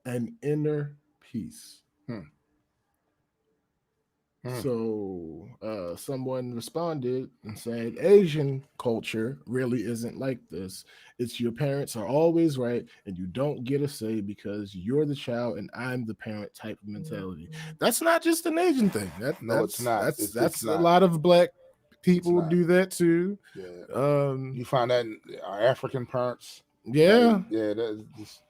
and inner peace. So someone responded and said, Asian culture really isn't like this. It's your parents are always right and you don't get a say because you're the child and I'm the parent type of mentality. That's not just an Asian thing. It's not. That's a lot of black people do that too. Yeah. You find that in our African parents. Yeah. That's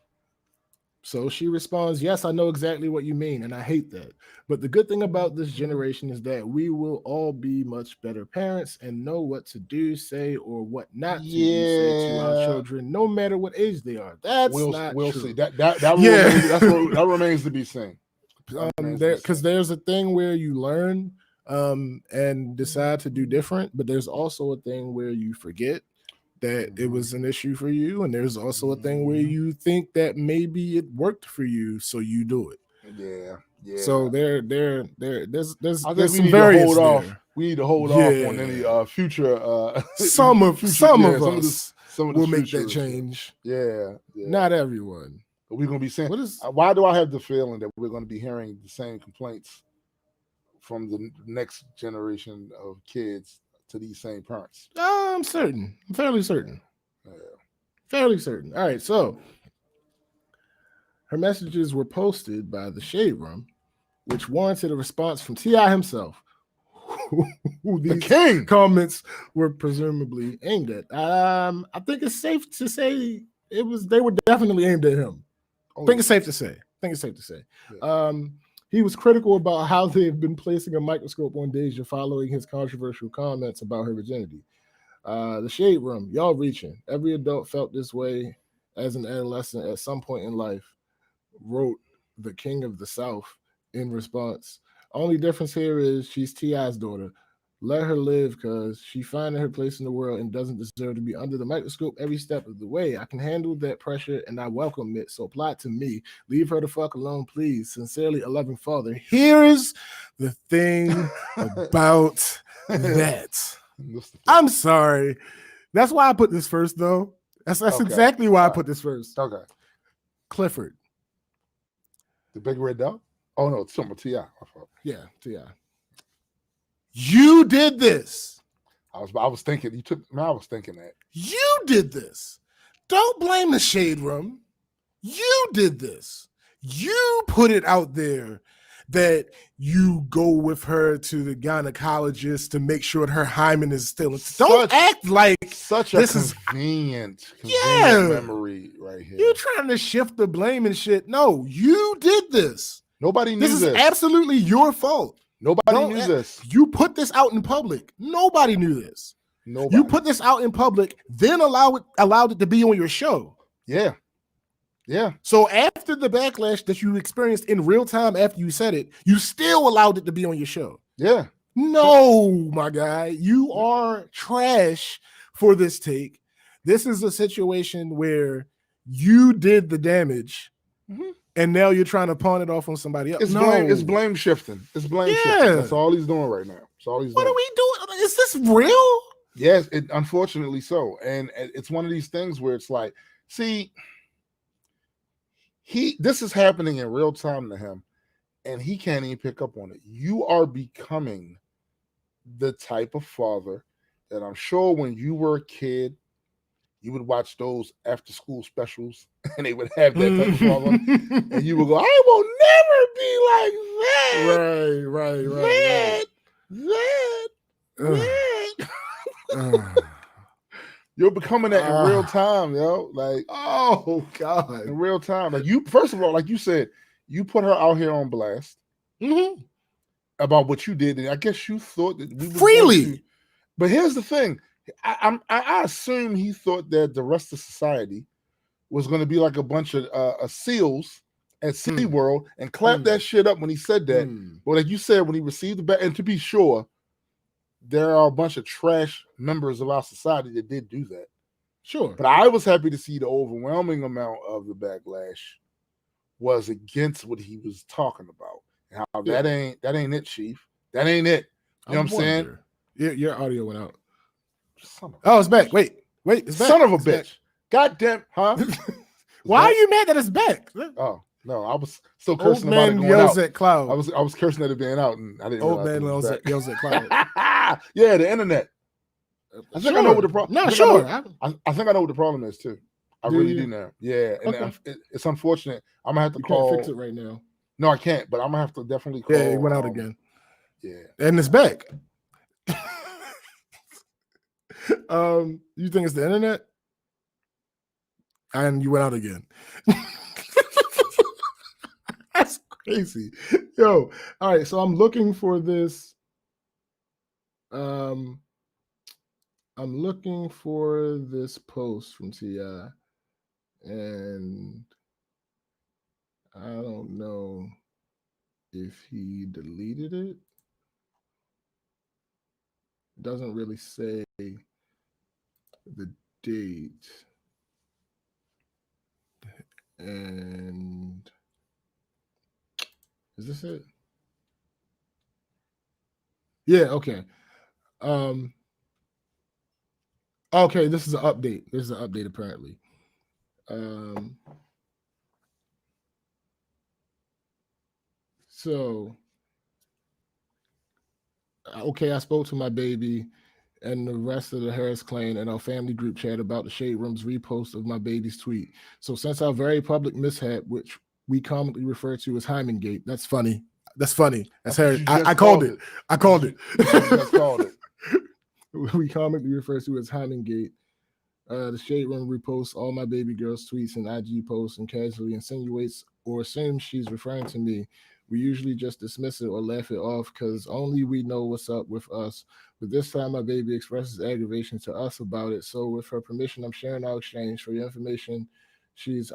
So she responds, yes, I know exactly what you mean, and I hate that. But the good thing about this generation is that we will all be much better parents and know what to do, say, or what not to do, say to our children, no matter what age they are. We'll see. That remains to be seen. Because there's a thing where you learn and decide to do different, but there's also a thing where you forget that it was an issue for you, and there's also a thing where you think that maybe it worked for you, so you do it. Yeah. So there's some variance there. We need to hold off on any future. Some of us will make that change. Yeah. Not everyone. But we're gonna be saying. Why do I have the feeling that we're going to be hearing the same complaints from the next generation of kids to these same parents? I'm certain. I'm fairly certain. Fairly certain. All right, so her messages were posted by the Shade Room, which warranted a response from T.I. himself, who these the king comments were presumably aimed at. I think it's safe to say they were definitely aimed at him. I think it's safe to say. Yeah. He was critical about how they've been placing a microscope on Deja following his controversial comments about her virginity. The Shade Room, y'all reaching. Every adult felt this way as an adolescent at some point in life, wrote the King of the South in response. Only difference here is she's T.I.'s daughter. Let her live because she finding her place in the world and doesn't deserve to be under the microscope every step of the way. I can handle that pressure and I welcome it. So apply it to me. Leave her the fuck alone, please. Sincerely, a loving father. Here's the thing about that. I'm sorry. That's why I put this first, though. That's exactly why I put this first. Okay. Clifford. The big red dog? Oh, no, it's something T.I. Yeah, T.I. You did this. I was thinking, I was thinking that. You did this. Don't blame the Shade Room. You did this. You put it out there that you go with her to the gynecologist to make sure that her hymen is still. Don't act like such a convenient memory right here. You're trying to shift the blame and shit. No, you did this. Nobody knew this. This is absolutely your fault. Nobody knew this. You put this out in public. Nobody knew this. Nobody. You put this out in public, then allowed it to be on your show. Yeah. So after the backlash that you experienced in real time after you said it, you still allowed it to be on your show. Yeah. No, my guy, you are trash for this take. This is a situation where you did the damage, and now you're trying to pawn it off on somebody else. It's no, blame. It's blame shifting. It's blame shifting. That's all he's doing right now. That's all he's What doing. are we doing? Is this real? Yes, unfortunately so. And it's one of these things where it's like, see, this is happening in real time to him, and he can't even pick up on it. You are becoming the type of father that I'm sure when you were a kid, you would watch those after school specials and they would have that type of father. And you would go, I will never be like that. That. You're becoming that in real time, yo. Like, oh God. In real time. Like you, first of all, like you said, you put her out here on blast about what you did. And I guess you thought that we freely. But here's the thing. I assume he thought that the rest of society was going to be like a bunch of seals at SeaWorld and clap that shit up when he said that. But like you said, when he received the back, and to be sure, there are a bunch of trash members of our society that did do that. Sure. But I was happy to see the overwhelming amount of the backlash was against what he was talking about. And how that ain't it, Chief. That ain't it. You know what I'm saying? Your audio went out. It's back. Wait, it's back. Son of a bitch. God damn, huh? Why are you mad that it's back? Oh, no, I was still cursing Old about man it going yells out. at cloud. I was cursing at it being out, and I didn't. Old man yells at cloud. Yeah, the internet. I think I know what the problem. No, sure. I think I know what the problem is too. I really do now. Yeah, and it's unfortunate. I'm gonna have to call. Can't fix it right now. No, I can't. But I'm gonna have to definitely call. Yeah, it went out again. Yeah, and it's back. You think it's the internet? And you went out again. That's crazy. Yo, all right. So I'm looking for this. I'm looking for this post from T.I. and I don't know if he deleted it. It doesn't really say the date. And is this it? Yeah, okay. Okay, this is an update. This is an update apparently. So okay, I spoke to my baby and the rest of the Harris clan and our family group chat about the Shade Room's repost of my baby's tweet. So since our very public mishap, which we commonly refer to as Hymengate, that's funny. That's funny. That's Harris. I called it. I called it. We commonly refer to as Hymengate. The Shade Room reposts all my baby girl's tweets and IG posts and casually insinuates or assumes she's referring to me. We usually just dismiss it or laugh it off because only we know what's up with us. But this time, my baby expresses aggravation to us about it. So, with her permission, I'm sharing our exchange. For your information, this is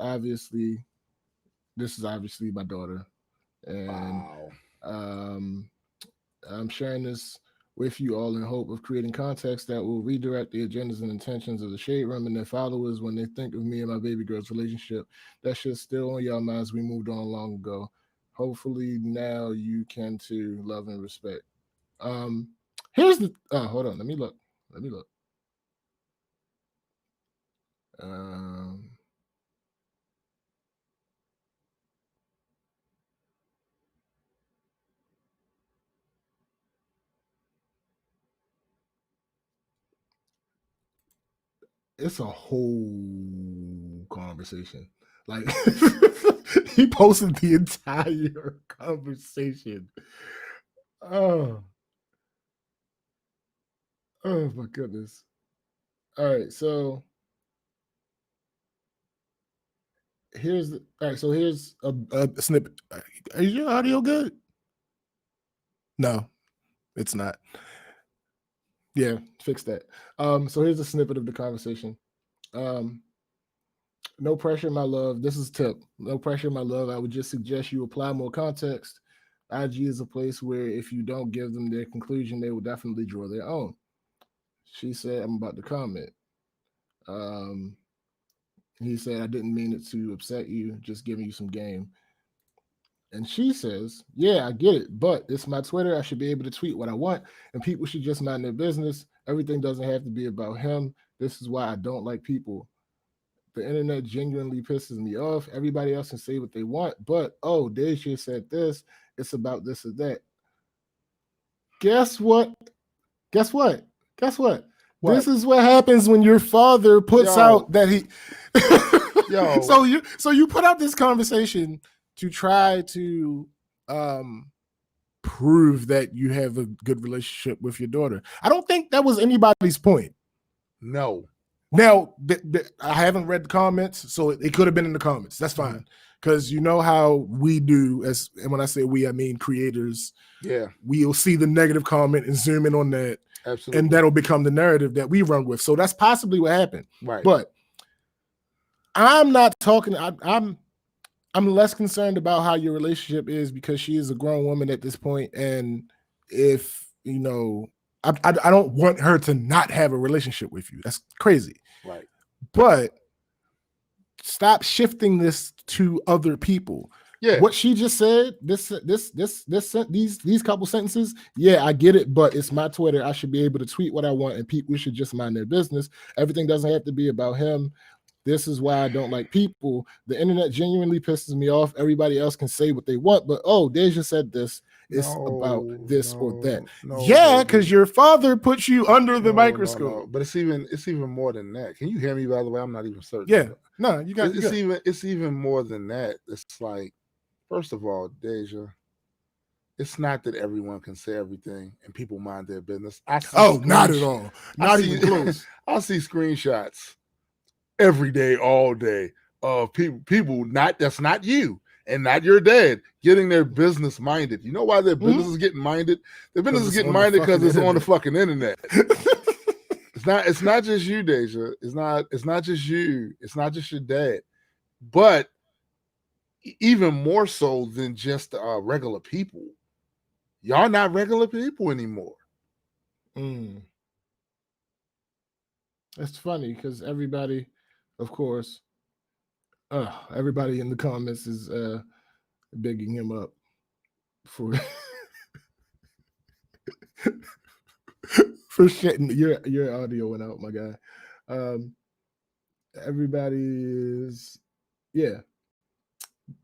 obviously my daughter, and I'm sharing this with you all in hope of creating context that will redirect the agendas and intentions of the Shade Room and their followers when they think of me and my baby girl's relationship. That shit's still on y'all minds. We moved on long ago. Hopefully now you can too. Love and respect. Here's the hold on, let me look. It's a whole conversation. Like he posted the entire conversation. Oh my goodness. All right, so here's a snippet. Is your audio good? No, it's not. Yeah, fix that. So here's a snippet of the conversation. No pressure, my love. This is tip. No pressure, my love. I would just suggest you apply more context IG is a place where if you don't give them their conclusion, they will definitely draw their own. She said, I'm about to comment. Um, he said, I didn't mean it to upset you, just giving you some game. And she says, yeah, I get it, but it's my Twitter. I should be able to tweet what I want, and people should just mind their business. Everything doesn't have to be about him. This is why I don't like people. The internet genuinely pisses me off. Everybody else can say what they want, but oh, Deja said this. It's about this or that. Guess what? Guess what? Guess what? What? This is what happens when your father puts out that he. Yo. So you put out this conversation to try to prove that you have a good relationship with your daughter. I don't think that was anybody's point. No. Now, I haven't read the comments, so it could have been in the comments. That's fine. Because you know how we do, and when I say we, I mean creators. Yeah. We'll see the negative comment and zoom in on that. Absolutely. And that'll become the narrative that we run with. So that's possibly what happened. Right. But I'm not talking, I'm less concerned about how your relationship is because she is a grown woman at this point. And if, you know, I don't want her to not have a relationship with you. That's crazy. Right. But stop shifting this to other people. Yeah. What she just said, these couple sentences, yeah, I get it, but it's my Twitter. I should be able to tweet what I want, and people should just mind their business. Everything doesn't have to be about him. This is why I don't like people. The internet genuinely pisses me off. Everybody else can say what they want, but oh, Deja said this. It's about this or that. Yeah, because your father puts you under the microscope. No. But it's even more than that. Can you hear me? By the way, I'm not even certain. Yeah, no, you got. It's even more than that. It's like, first of all, Deja, it's not that everyone can say everything and people mind their business. Not at all. Not even close. I see screenshots every day, all day of people that's not you and not your dad getting their business minded. You know why their business is getting minded? Their business is getting minded because it's on the fucking internet. It's not just you, Deja. It's not just you. It's not just your dad. But even more so than just regular people. Y'all not regular people anymore. That's funny because everybody, of course, everybody in the comments is bigging him up for for shitting. Your audio went out, my guy. Everybody is,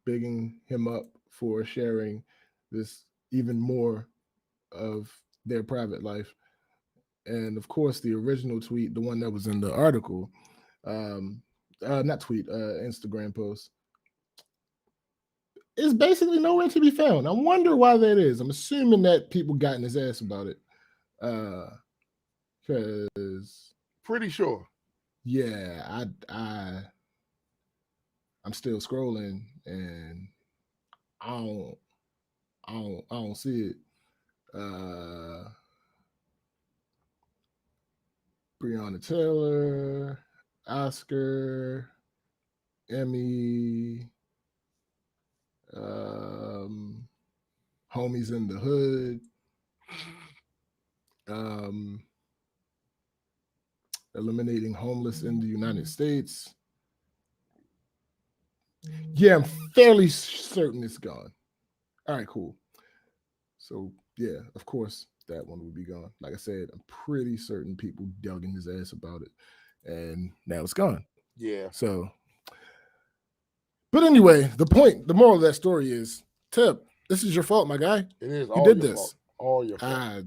bigging him up for sharing this even more of their private life. And of course, the original tweet, the one that was in the article, not tweet, Instagram post, is basically nowhere to be found. I wonder why that is. I'm assuming that people got in his ass about it. Because pretty sure. Yeah, I'm still scrolling and I don't see it. Breonna Taylor, Oscar, Emmy, Homies in the Hood, eliminating homeless in the United States. Yeah, I'm fairly certain it's gone. All right, cool. So yeah, of course that one would be gone. Like I said, I'm pretty certain people dug in his ass about it, and now it's gone. Yeah. So, but anyway, the moral of that story is, Tip, this is your fault, my guy. It is. You did this. Fault. All your fault.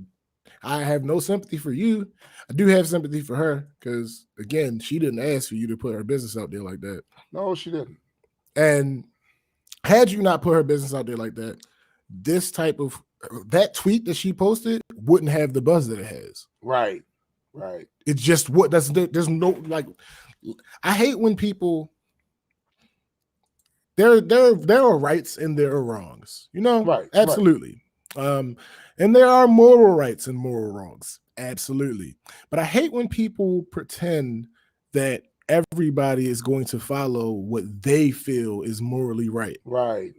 I have no sympathy for you. I do have sympathy for her because, again, she didn't ask for you to put her business out there like that. No, she didn't. And had you not put her business out there like that, this type of that tweet that she posted wouldn't have the buzz that it has. Right. It's just what there's no, like, I hate when people there are rights and there are wrongs, you know? Right. Absolutely. Right. And there are moral rights and moral wrongs. Absolutely. But I hate when people pretend that everybody is going to follow what they feel is morally right. Right.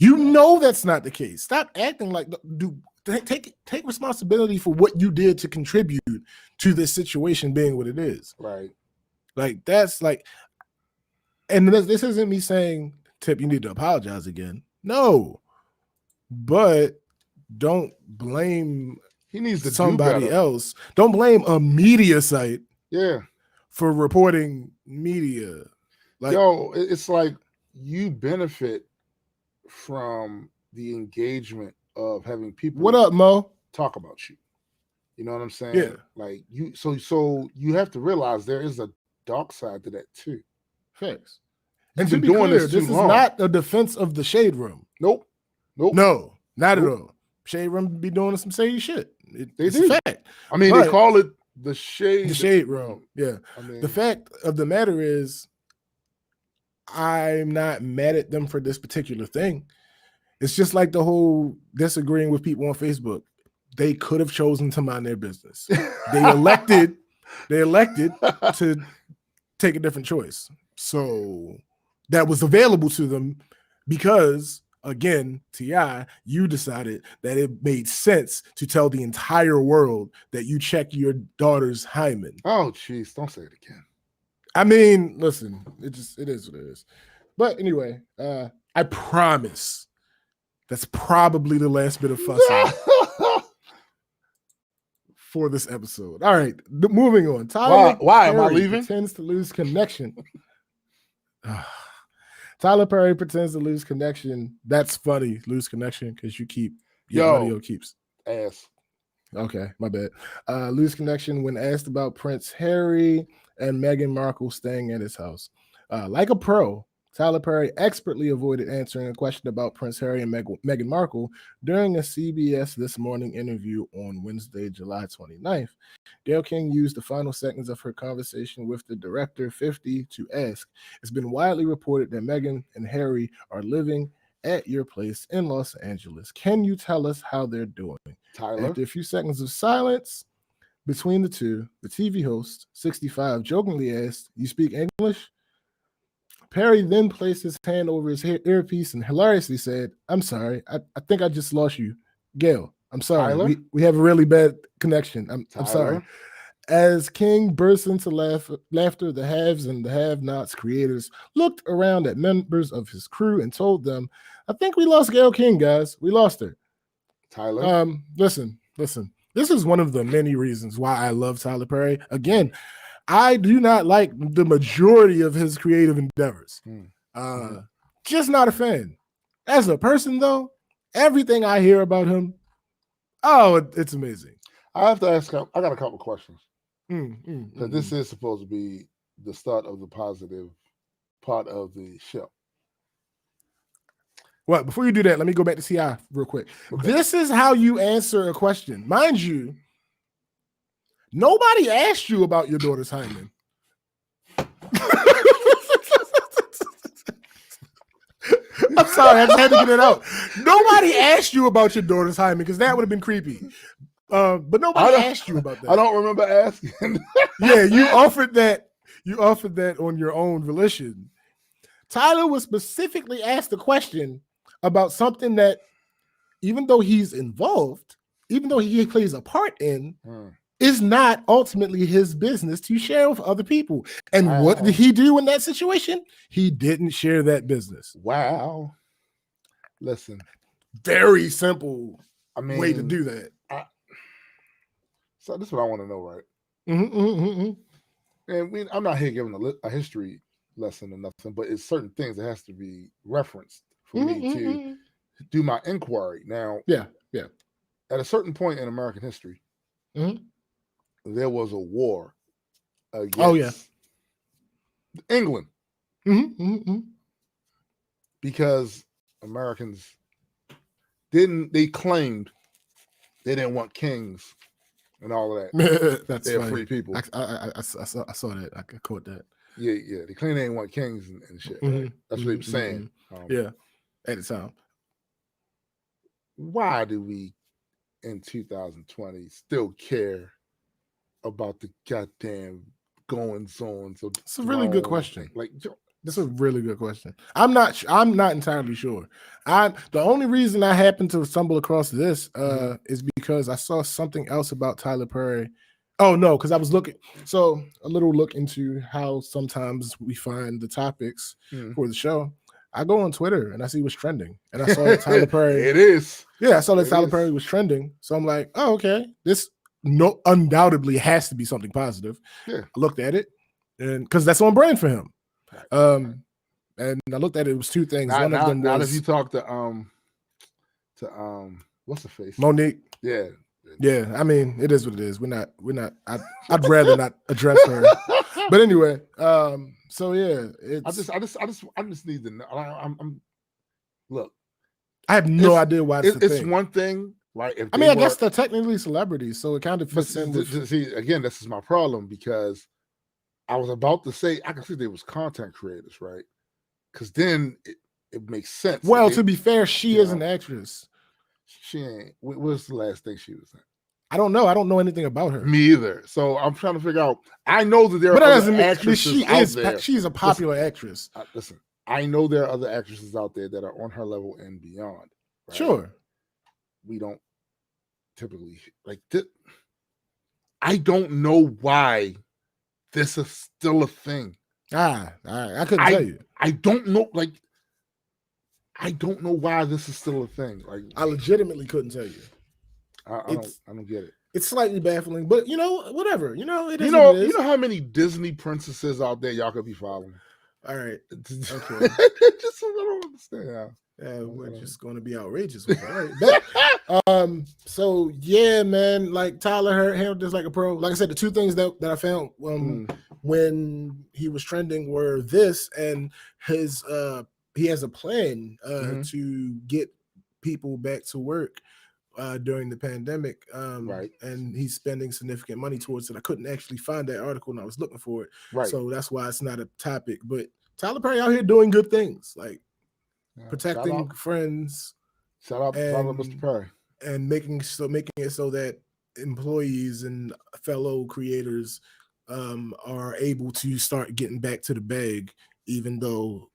You know that's not the case. Stop acting like take responsibility for what you did to contribute to this situation being what it is. Right. Like that's like, and this isn't me saying, Tip, you need to apologize again. No, but don't blame He needs to somebody do better. else. Don't blame a media site Yeah. for reporting media. Like, Yo, it's like you benefit from the engagement of having people what up, Mo? talk about you. You know what I'm saying? Yeah. Like you so you have to realize there is a dark side to that too. Facts. You've And to been be doing clear, this this too is long. not a defense of the Shade Room. Nope. No, not Nope. at all. Shade Room be doing some shady shit. They It's do. a fact. I mean, But they call it the Shade Room. Yeah. I mean, The fact of the matter is, I'm not mad at them for this particular thing. It's just like the whole disagreeing with people on Facebook. They could have chosen to mind their business. They elected to take a different choice. So that was available to them because, again, T.I., you decided that it made sense to tell the entire world that you check your daughter's hymen. Oh, jeez, don't say it again. I mean, listen, it is what it is. But anyway, I promise that's probably the last bit of fussing for this episode. All right, moving on. Tyler Why am I Perry leaving? pretends to lose connection. Tyler Perry pretends to lose connection. That's funny, lose connection, because your audio keeps ass. Okay, my bad. Lose connection when asked about Prince Harry and Meghan Markle staying at his house. Like a pro, Tyler Perry expertly avoided answering a question about Prince Harry and Meghan Markle during a CBS This Morning interview on Wednesday, July 29th. Gayle King used the final seconds of her conversation with the director, 50, to ask, "It's been widely reported that Meghan and Harry are living at your place in Los Angeles. Can you tell us how they're doing?" Tyler. After a few seconds of silence between the two, the TV host, 65, jokingly asked, "You speak English?" Perry then placed his hand over his earpiece and hilariously said, "I'm sorry. I think I just lost you. Gayle, I'm sorry. Tyler? We have a really bad connection. I'm sorry." As King burst into laughter, the haves and the have-nots creators looked around at members of his crew and told them, "I think we lost Gayle King, guys. We lost her." Tyler. Listen. This is one of the many reasons why I love Tyler Perry. Again, I do not like the majority of his creative endeavors. Just not a fan. As a person, though, everything I hear about him, it's amazing. I have to ask. I got a couple questions. This is supposed to be the start of the positive part of the show. Well, before you do that, let me go back to T.I. real quick. Okay. This is how you answer a question. Mind you, nobody asked you about your daughter's hymen. I'm sorry, I just had to get it out. Nobody asked you about your daughter's hymen because that would have been creepy. But nobody asked you about that. I don't remember asking. Yeah, you offered that. You offered that on your own volition. Tyler was specifically asked a question about something that, even though he's involved, even though he plays a part in, is not ultimately his business to share with other people. And what did he do in that situation? He didn't share that business. Wow. Listen. Very simple way to do that. So this is what I want to know, right? And I'm not here giving a history lesson or nothing, but it's certain things that has to be referenced for me to do my inquiry. Now, yeah. At a certain point in American history, there was a war against England because Americans they claimed they didn't want kings and all of that. That's They're funny. free people. I saw that. I could quote that. Yeah. They claimed they didn't want kings and shit. Right? That's what he was saying. Yeah, at the time. Why do we, in 2020, still care about the goddamn goings-on? So it's a really good question. Like, That's a really good question. I'm not entirely sure. The only reason I happened to stumble across this is because I saw something else about Tyler Perry. Oh no, because I was looking. So a little look into how sometimes we find the topics for the show. I go on Twitter and I see what's trending, and I saw that Tyler Perry. It is. Yeah, I saw that Tyler Perry was trending. So I'm like, oh, okay. This undoubtedly has to be something positive. Yeah. I looked at it, and because that's on brand for him. And I looked at it. It was two things. One of them was. Not if you talk to what's the face? Monique. Yeah. Yeah. I mean, it is what it is. We're not. I'd rather not address her. But anyway, so yeah, I just need to know. I'm look. I have no idea why it's one thing, right? I mean, I guess they're technically celebrities, so it kind of fits in with. See, again, this is my problem because I was about to say I can see they was content creators, right? Because then it makes sense. Well, to be fair, she is an actress. She ain't. What's the last thing she was in? I don't know. I don't know anything about her. Me either. So I'm trying to figure out. I know that there are other actresses out there. She's a popular actress. Listen, I know there are other actresses out there that are on her level and beyond. Right? Sure. We don't typically like this. I don't know why this is still a thing. I couldn't tell you. I don't know. Like, I don't know why this is still a thing. Like, I legitimately couldn't tell you. I don't get it. It's slightly baffling, but whatever. You know how many Disney princesses out there y'all could be following. All right. Okay. Just I don't understand. We're just going to be outrageous with it. Right? So yeah, man. Like Tyler handled this like a pro. Like I said, the two things that I found when he was trending were this and his. He has a plan to get people back to work during the pandemic, right? And he's spending significant money towards it. I couldn't actually find that article, and I was looking for it, right? So that's why it's not a topic. But Tyler Perry out here doing good things, like protecting friends. Shout out Mr. Perry, and making it so that employees and fellow creators are able to start getting back to the bag, even though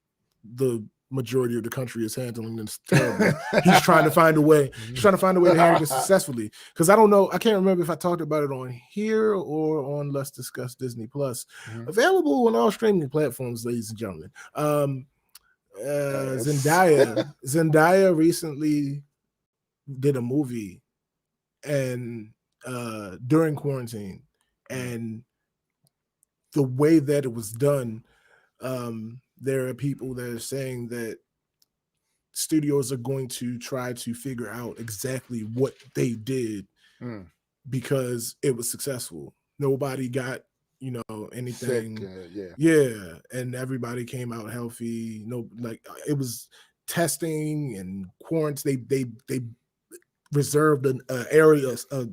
the majority of the country is handling this terribly. He's trying to find a way. He's trying to find a way to handle this successfully. Because I don't know. I can't remember if I talked about it on here or on Let's Discuss Disney Plus. Available on all streaming platforms, ladies and gentlemen. Zendaya recently did a movie and during quarantine, and the way that it was done, there are people that are saying that studios are going to try to figure out exactly what they did because it was successful. Nobody got, anything. Sick, and everybody came out healthy. It was testing and quarantine. They reserved a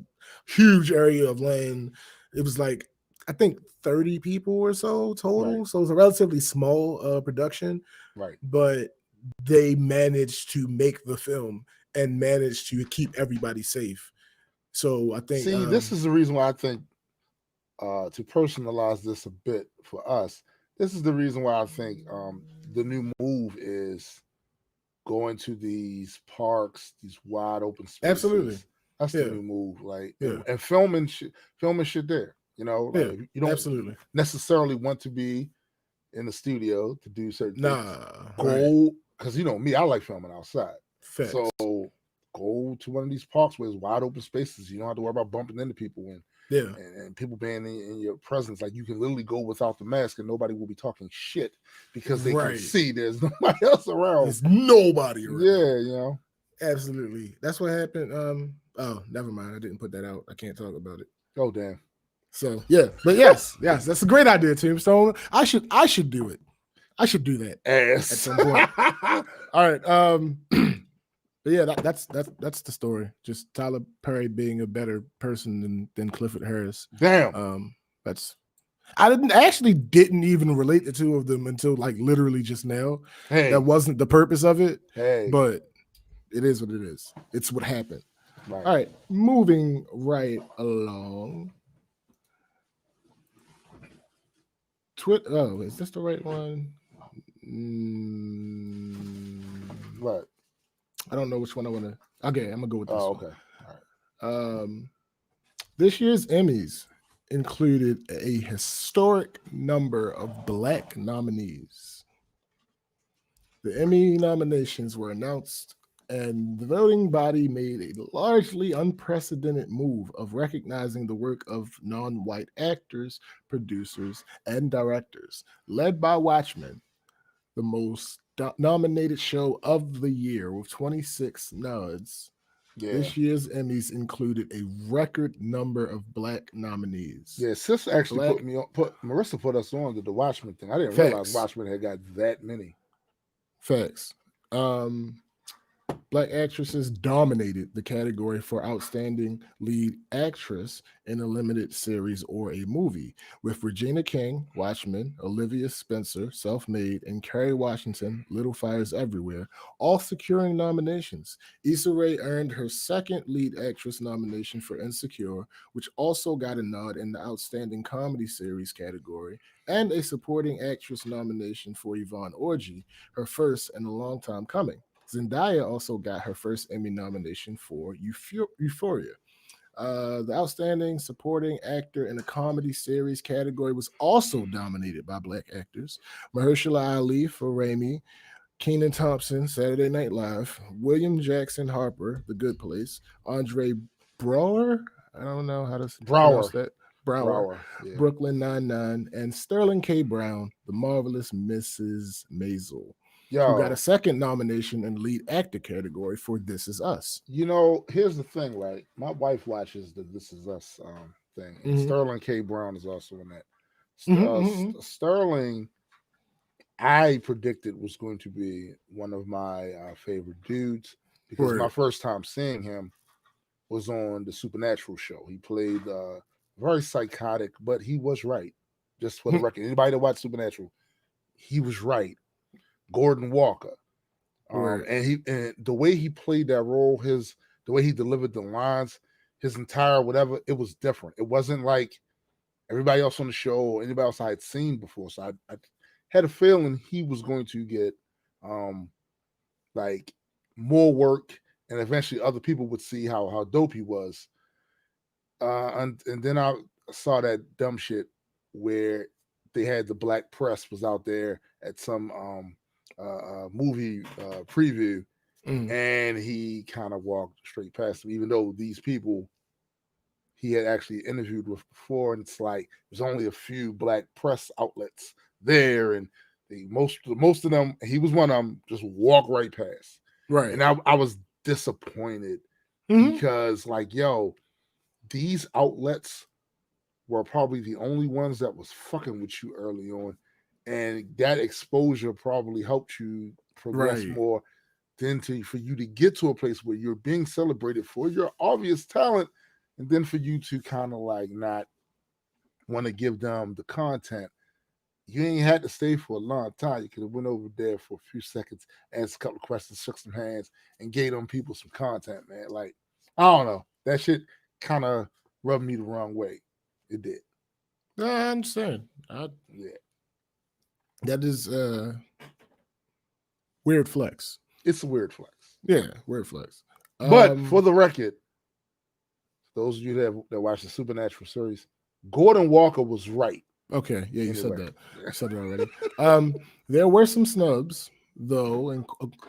huge area of land. It was like, I think 30 people or so total. Right. So it's a relatively small production. Right. But they managed to make the film and managed to keep everybody safe. So I think this is the reason why I think to personalize this a bit for us, this is the reason why I think the new move is going to these parks, these wide open spaces. Absolutely. That's the new move. And filming shit there. You don't absolutely necessarily want to be in the studio to do certain things. Go because me, I like filming outside. Facts. So go to one of these parks where it's wide open spaces. You don't have to worry about bumping into people and people being in your presence. Like you can literally go without the mask and nobody will be talking shit because they can see there's nobody else around. There's nobody around. Yeah, Absolutely. That's what happened. Oh, never mind. I didn't put that out. I can't talk about it. Oh, damn. So yeah, but yes, that's a great idea, Tombstone. I should do it. I should do that at some point. All right. But yeah, that's the story. Just Tyler Perry being a better person than Clifford Harris. Damn. I didn't even relate the two of them until like literally just now. Hey. That wasn't the purpose of it. Hey. But it is what it is. It's what happened. Right. All right, moving right along. Twitter. Oh, is this the right one? What? I don't know which one I want to. Okay, I'm gonna go with this Oh, one. okay. All right. This year's Emmys included a historic number of Black nominees. The Emmy nominations were announced, and the voting body made a largely unprecedented move of recognizing the work of non white actors, producers, and directors, led by Watchmen, the most nominated show of the year with 26 nods. Yeah. This year's Emmys included a record number of Black nominees. Yeah, sis actually Black put me on. Marissa put us on to the Watchmen thing. I didn't realize facts. Watchmen had got that many. Facts. Black actresses dominated the category for outstanding lead actress in a limited series or a movie, with Regina King, Watchmen, Olivia Spencer, Self Made, and Kerry Washington, Little Fires Everywhere, all securing nominations. Issa Rae earned her second lead actress nomination for Insecure, which also got a nod in the Outstanding Comedy Series category, and a supporting actress nomination for Yvonne Orji, her first in a long time coming. Zendaya also got her first Emmy nomination for Euphoria. The Outstanding Supporting Actor in a Comedy Series category was also dominated by Black actors. Mahershala Ali for Raimi, Kenan Thompson, Saturday Night Live, William Jackson Harper, The Good Place, Andre Brower, I don't know how to pronounce that. Brower. Yeah. Brooklyn Nine-Nine, and Sterling K. Brown, The Marvelous Mrs. Maisel, who got a second nomination in the lead actor category for This Is Us. You know, here's the thing, right? My wife watches the This Is Us thing. And Sterling K. Brown is also in that. Sterling, I predicted was going to be one of my favorite dudes because my first time seeing him was on the Supernatural show. He played very psychotic, but he was right. Just for the record, anybody that watched Supernatural, he was right. Gordon Walker, and the way he played that role, the way he delivered the lines, his entire whatever, it was different. It wasn't like everybody else on the show or anybody else I had seen before. So I had a feeling he was going to get like more work, and eventually other people would see how dope he was. And then I saw that dumb shit where they had the black press was out there at some movie preview, and he kind of walked straight past them, even though these people he had actually interviewed with before, and it's like there's only a few black press outlets there, and most of them, he was one of them, just walk right past. Right. And I was disappointed because, like, yo, these outlets were probably the only ones that was fucking with you early on. And that exposure probably helped you progress more than for you to get to a place where you're being celebrated for your obvious talent, and then for you to kind of like not want to give them the content. You ain't had to stay for a long time. You could have went over there for a few seconds, asked a couple of questions, shook some hands, and gave them people some content, man. Like, I don't know. That shit kind of rubbed me the wrong way. It did. No, I understand. Yeah. That is weird flex. It's a weird flex. Yeah, weird flex. But for the record, those of you that watch the Supernatural series, Gordon Walker was right. Okay, yeah, you said that. You said it already. There were some snubs, though,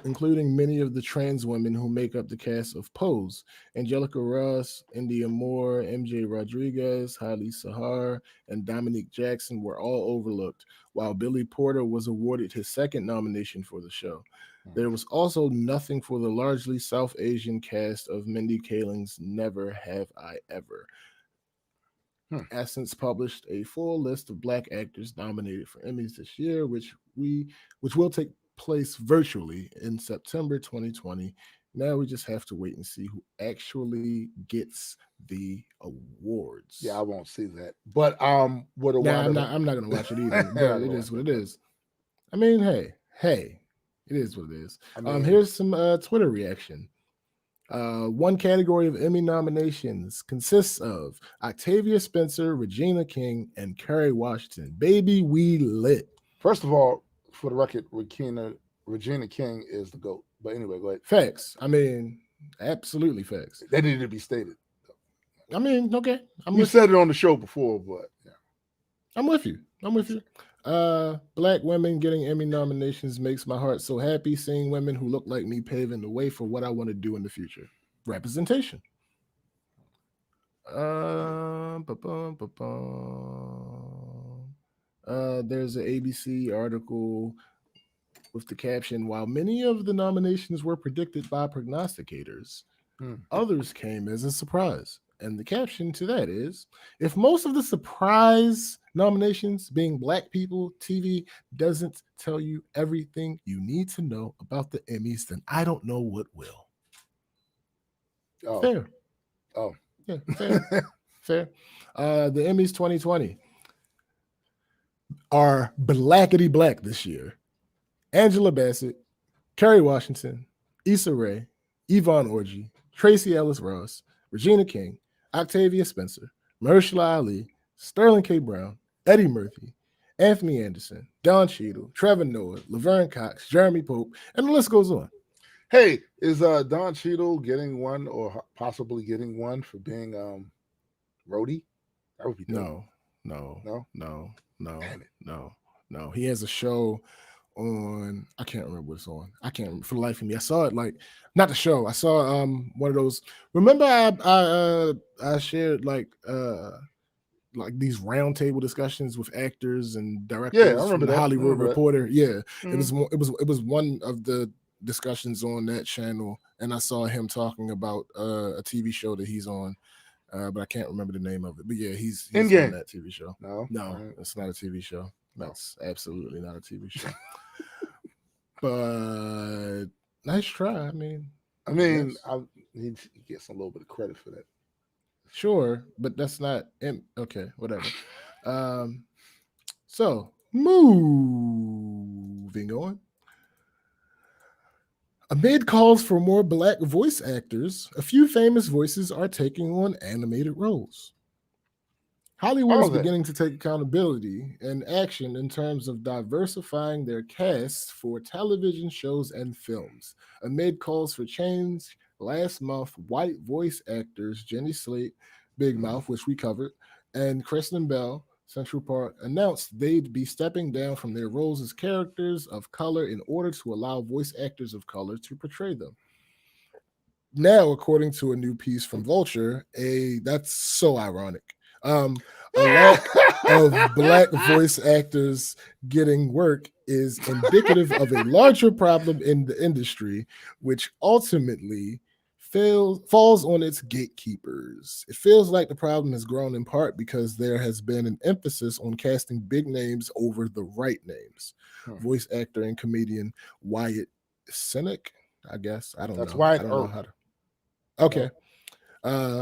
including many of the trans women who make up the cast of Pose. Angelica Ross, India Moore, MJ Rodriguez, Hailey Sahar, and Dominique Jackson were all overlooked, while Billy Porter was awarded his second nomination for the show. There was also nothing for the largely South Asian cast of Mindy Kaling's Never Have I Ever. Essence published a full list of Black actors nominated for Emmys this year, which will take place virtually in September 2020. Now we just have to wait and see who actually gets the awards. Yeah, I won't see that. But I'm not gonna watch it either. But it is what it is. I mean, hey, it is what it is. Here's some Twitter reaction. One category of Emmy nominations consists of Octavia Spencer, Regina King, and Kerry Washington. Baby, we lit. First of all, for the record, Regina King is the GOAT. But anyway, go ahead. Facts. I mean, absolutely facts. That needed to be stated. I mean, okay. You said it on the show before, but yeah. I'm with you. Black women getting Emmy nominations makes my heart so happy. Seeing women who look like me paving the way for what I want to do in the future. Representation. There's an ABC article with the caption, while many of the nominations were predicted by prognosticators, others came as a surprise. And the caption to that is, if most of the surprise nominations being Black people, TV doesn't tell you everything you need to know about the Emmys, then I don't know what will. Oh. Fair. Oh. Yeah, fair. Fair. The Emmys 2020 are blackety black this year. Angela Bassett, Kerry Washington, Issa Rae, Yvonne Orji, Tracy Ellis Ross, Regina King, Octavia Spencer, Mahershala Ali, Sterling K. Brown, Eddie Murphy, Anthony Anderson, Don Cheadle, Trevor Noah, Laverne Cox, Jeremy Pope, and the list goes on. Hey, is Don Cheadle getting one or possibly getting one for being Rhodey? That would be dope. No. He has a show on, I can't remember what it's on. I can't remember for the life of me. I saw it not the show. I saw one of those. Remember I shared like these roundtable discussions with actors and directors. Yeah, I remember from the that. Hollywood Reporter. Yeah, it was one of the discussions on that channel, and I saw him talking about a TV show that he's on. But I can't remember the name of it. But yeah, he's on that TV show. No, it's not a TV show. That's absolutely not a TV show. But nice try. I mean, he gets a little bit of credit for that. Sure, but that's not okay. Whatever. So moving on. Amid calls for more Black voice actors, a few famous voices are taking on animated roles. Hollywood is beginning to take accountability and action in terms of diversifying their casts for television shows and films. Amid calls for change, last month, white voice actors Jenny Slate, Big Mouth, which we covered, and Kristen Bell, Central Park, announced they'd be stepping down from their roles as characters of color in order to allow voice actors of color to portray them. Now, according to a new piece from Vulture, that's so ironic. A lack of Black voice actors getting work is indicative of a larger problem in the industry, which ultimately falls on its gatekeepers. It feels like the problem has grown in part because there has been an emphasis on casting big names over the right names. Voice actor and comedian Wyatt Cenac, I guess. I don't know. Wyatt I don't know how to. Okay.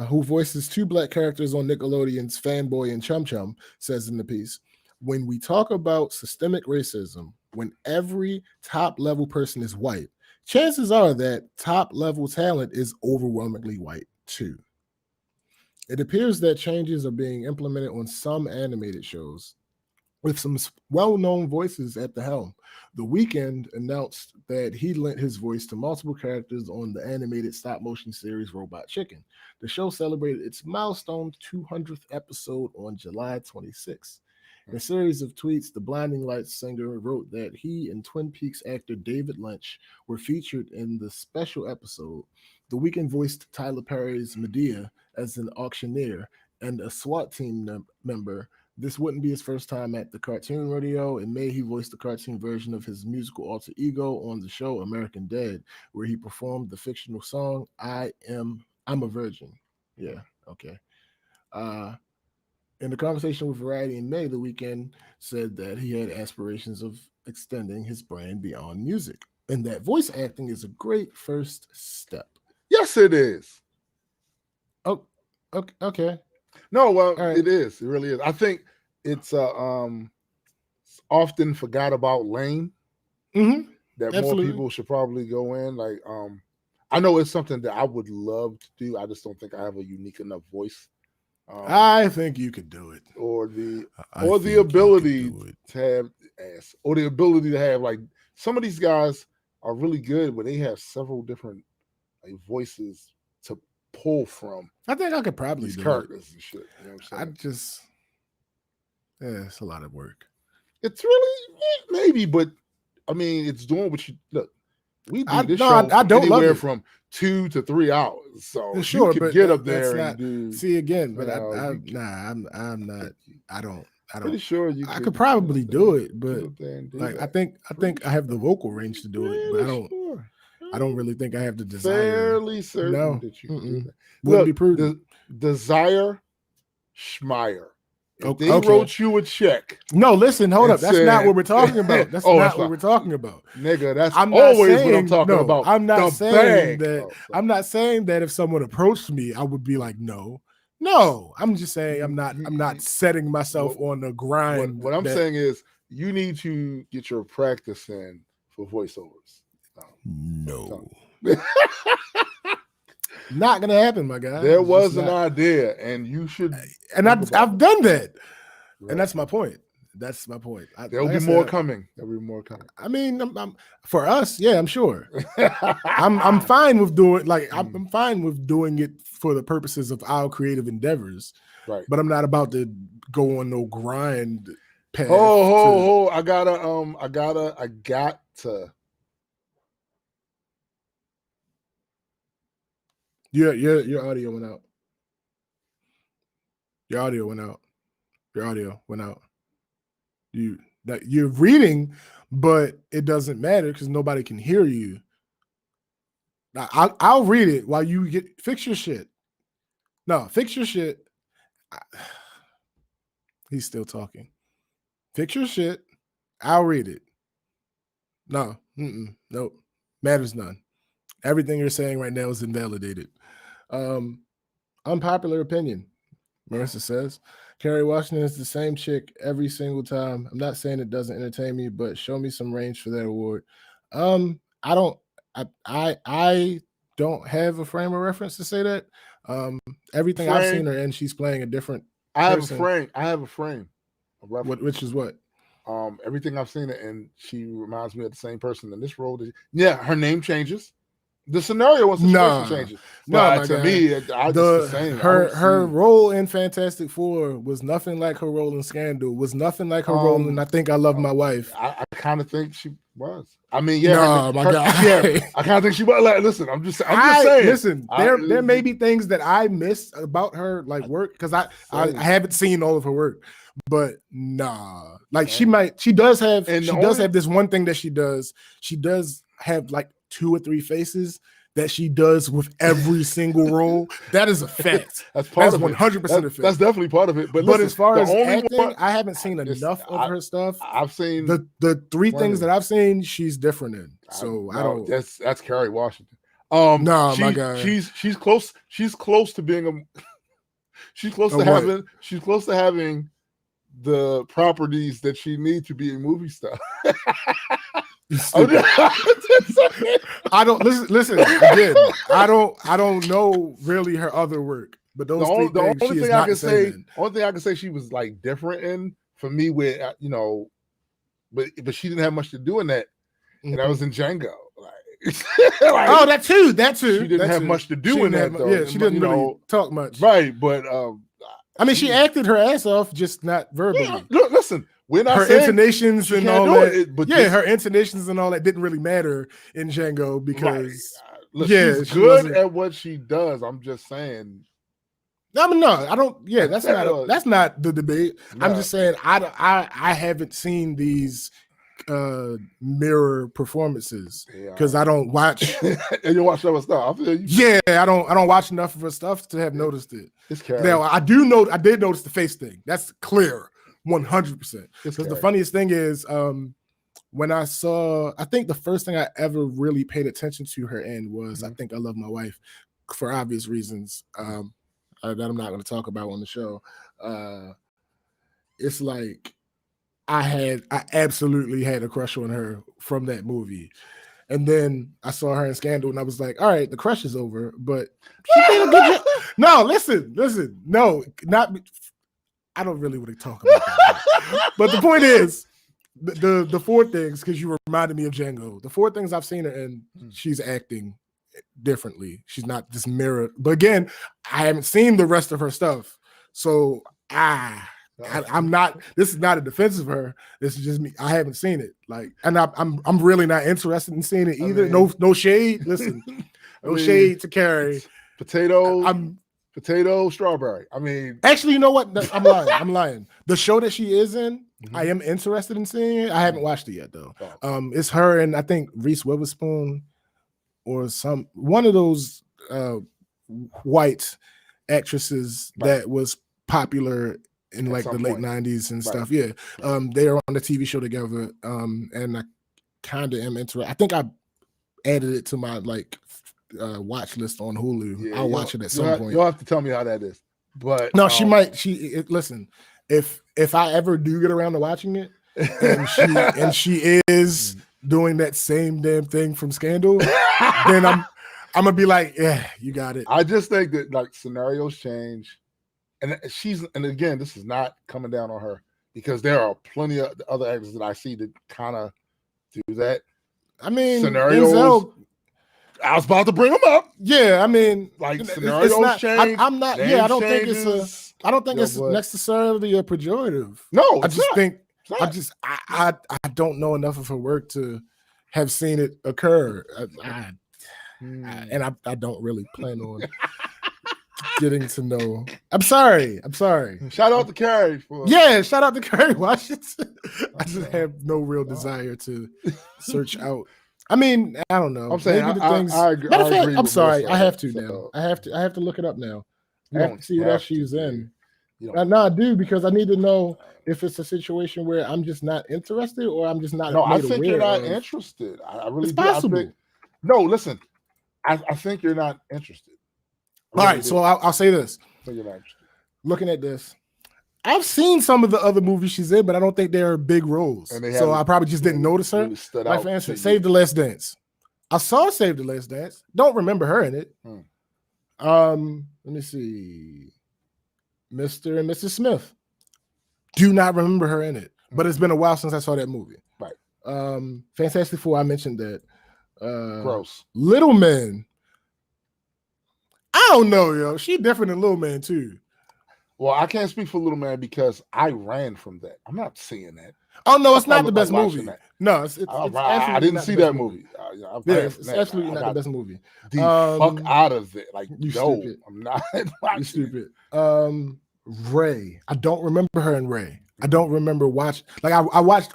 Who voices two Black characters on Nickelodeon's Fanboy and Chum Chum, says in the piece, when we talk about systemic racism, when every top-level person is white, chances are that top-level talent is overwhelmingly white, too. It appears that changes are being implemented on some animated shows, with some well-known voices at the helm. The Weeknd announced that he lent his voice to multiple characters on the animated stop-motion series Robot Chicken. The show celebrated its milestone 200th episode on July 26th. In a series of tweets, the Blinding Lights singer wrote that he and Twin Peaks actor David Lynch were featured in the special episode. The Weeknd voiced Tyler Perry's Medea as an auctioneer and a SWAT team member. This wouldn't be his first time at the cartoon rodeo. In May, he voiced the cartoon version of his musical alter ego on the show American Dad, where he performed the fictional song I'm a Virgin. Yeah, okay. In the conversation with Variety in May, The Weeknd said that he had aspirations of extending his brand beyond music, and that voice acting is a great first step. Yes, it is. Oh, okay. No, well, It is. It really is. I think it's often forgot about lane that more people should probably go in. Like, I know it's something that I would love to do. I just don't think I have a unique enough voice I think you could do it. Or the I or think the you ability could do it. to have ass, or the ability to have like some of these guys are really good, but they have several different like voices to pull from I think I could probably these do characters and shit. You know what it. I'm saying? It's a lot of work. It's really maybe, but I mean, it's doing what you look. We do this show I don't love anywhere it. from 2 to 3 hours, so Sure, you could but get up that's there not. and do. See again, but you I'm not. I don't. Pretty sure you. I could probably do it, but like I think I have the vocal range to do it, but I don't really think I have the desire. Fairly certain that you can do that. Wouldn't be prudent. Desire Schmeier. If they Okay. wrote you a check. No, listen, hold up. That's said- not what we're talking about. That's not what we're talking about. Nigga, that's I'm not always saying, what I'm talking about. I'm not The saying bag. that. I'm not saying that if someone approached me, I would be like, no. I'm just saying I'm not setting myself on the grind. What I'm saying is you need to get your practice in for voiceovers. No. Not gonna happen, my guy. There was an idea, and you should. And I've done that, right. And that's my point. That's my point. There'll be more coming. There'll be more coming. I mean, I'm for us, yeah, I'm sure. I'm fine with doing I'm fine with doing it for the purposes of our creative endeavors. Right. But I'm not about to go on no grind path. I got to. Your audio went out. Your audio went out. Your audio went out. You're reading, but it doesn't matter because nobody can hear you. Now, I'll read it while you fix your shit. No, fix your shit. He's still talking. Fix your shit. I'll read it. No, nope. Matters none. Everything you're saying right now is invalidated. Unpopular opinion. Marissa says, Kerry Washington is the same chick every single time. I'm not saying it doesn't entertain me, but show me some range for that award. I don't have a frame of reference to say that. Everything I've seen her in, she's playing a different. I have a frame. Which is what? Everything I've seen her in, she reminds me of the same person in this role. Yeah, her name changes. The scenario and situation changes. But to me, it's the same. Her role in Fantastic Four was nothing like her role in Scandal. Was nothing like her role in I Think I Love My Wife. I kind of think she was. I mean, yeah, my God. Yeah, I kind of think she was. Like, listen, I'm just saying. Listen, there may be things that I missed about her like work because I haven't seen all of her work. But nah, like she does have this one thing that she does. She does have like 2 or 3 faces that she does with every single role. That is a fact. That's 100% a fact. That's definitely part of it. But as far as acting, I haven't seen enough of her stuff. I've seen the 3 things that I've seen. She's different in. So I don't. That's Kerry Washington. My guy. She's close. She's close to being a. She's close to having. She's close to having the properties that she needs to be a movie star. I don't listen again. I don't know really her other work, but those only thing I can say, only thing I can say she was like different in for me with but she didn't have much to do in that, and I was in Django. That too. She didn't have much to do in that. Though. Yeah, she didn't really talk much. Right, but I mean, she acted her ass off, just not verbally. Yeah, look, listen. We're not her intonations and all that. Her intonations and all that didn't really matter in Django because she's good at what she does. I'm just saying. I mean, no, I don't. Yeah, that's not the debate. No. I'm just saying I haven't seen these mirror performances because I don't watch. And you watch other stuff. Yeah, I don't watch enough of her stuff to have noticed it. Now I did notice the face thing. That's clear. 100%. Because the funniest thing is, when I think the first thing I ever really paid attention to her in was I Think I Love My Wife, for obvious reasons that I'm not going to talk about on the show. It's like I absolutely had a crush on her from that movie, And then I saw her in Scandal, and I was like, all right, the crush is over. But she did a good job. No, listen. No, not. I don't really want to talk about that. But the point is, the four things, because you reminded me of Django. The four things I've seen her in, she's acting differently. She's not this mirror. But again, I haven't seen the rest of her stuff. So I'm not. This is not a defense of her. This is just me. I haven't seen it. Like, and I'm really not interested in seeing it either. No shade. Listen, no shade to Carrie. Potato, strawberry. I mean, actually, you know what? I'm lying. The show that she is in, I am interested in seeing it. I haven't watched it yet though. It's her and I think Reese Witherspoon or one of those white actresses that was popular in like the late 90s and stuff. Yeah. They are on the TV show together. And I kind of am interested. I think I added it to my like watch list on Hulu. Yeah, I'll watch it at some point. You'll have to tell me how that is. But no, she might. Listen. If I ever do get around to watching it, and she is doing that same damn thing from Scandal, then I'm gonna be like, yeah, you got it. I just think that like scenarios change, and again, this is not coming down on her because there are plenty of other actors that I see that kind of do that. I mean, scenarios. I was about to bring them up. Yeah, I mean, like scenarios change. I'm not. Yeah, I don't think it's necessarily a pejorative. No, I just think I don't know enough of her work to have seen it occur. And I don't really plan on getting to know. I'm sorry. Shout out to Carrie. Shout out to Carrie Washington. I just have no real desire to search out. I mean, I don't know. I'm saying I agree. I'm sorry. I have to now. I have to look it up now. I have to see what else she's in. No, I do because I need to know if it's a situation where I'm just not interested or I'm just not. No, I think you're not interested. I really do. Possible. No, listen. I think you're not interested. All right, so I'll say this. So you're not interested. Looking at this, I've seen some of the other movies she's in, but I don't think they're big roles. So I probably just didn't notice her. Really like for instance, Save the Last Dance. I saw Save the Last Dance. Don't remember her in it. Let me see. Mr. and Mrs. Smith. Do not remember her in it. But it's been a while since I saw that movie. Right. Fantastic Four, I mentioned that. Gross. Little Man. I don't know, yo. She different than Little Man too. Well, I can't speak for Little Man because I ran from that. I'm not seeing that. Oh no, it's not the best movie. That. No, it's I didn't see that movie. It's absolutely not the best movie. The fuck out of it. Like, you no, stupid. I'm not watching. You stupid. Ray. I don't remember her in Ray. I don't remember watching. Like I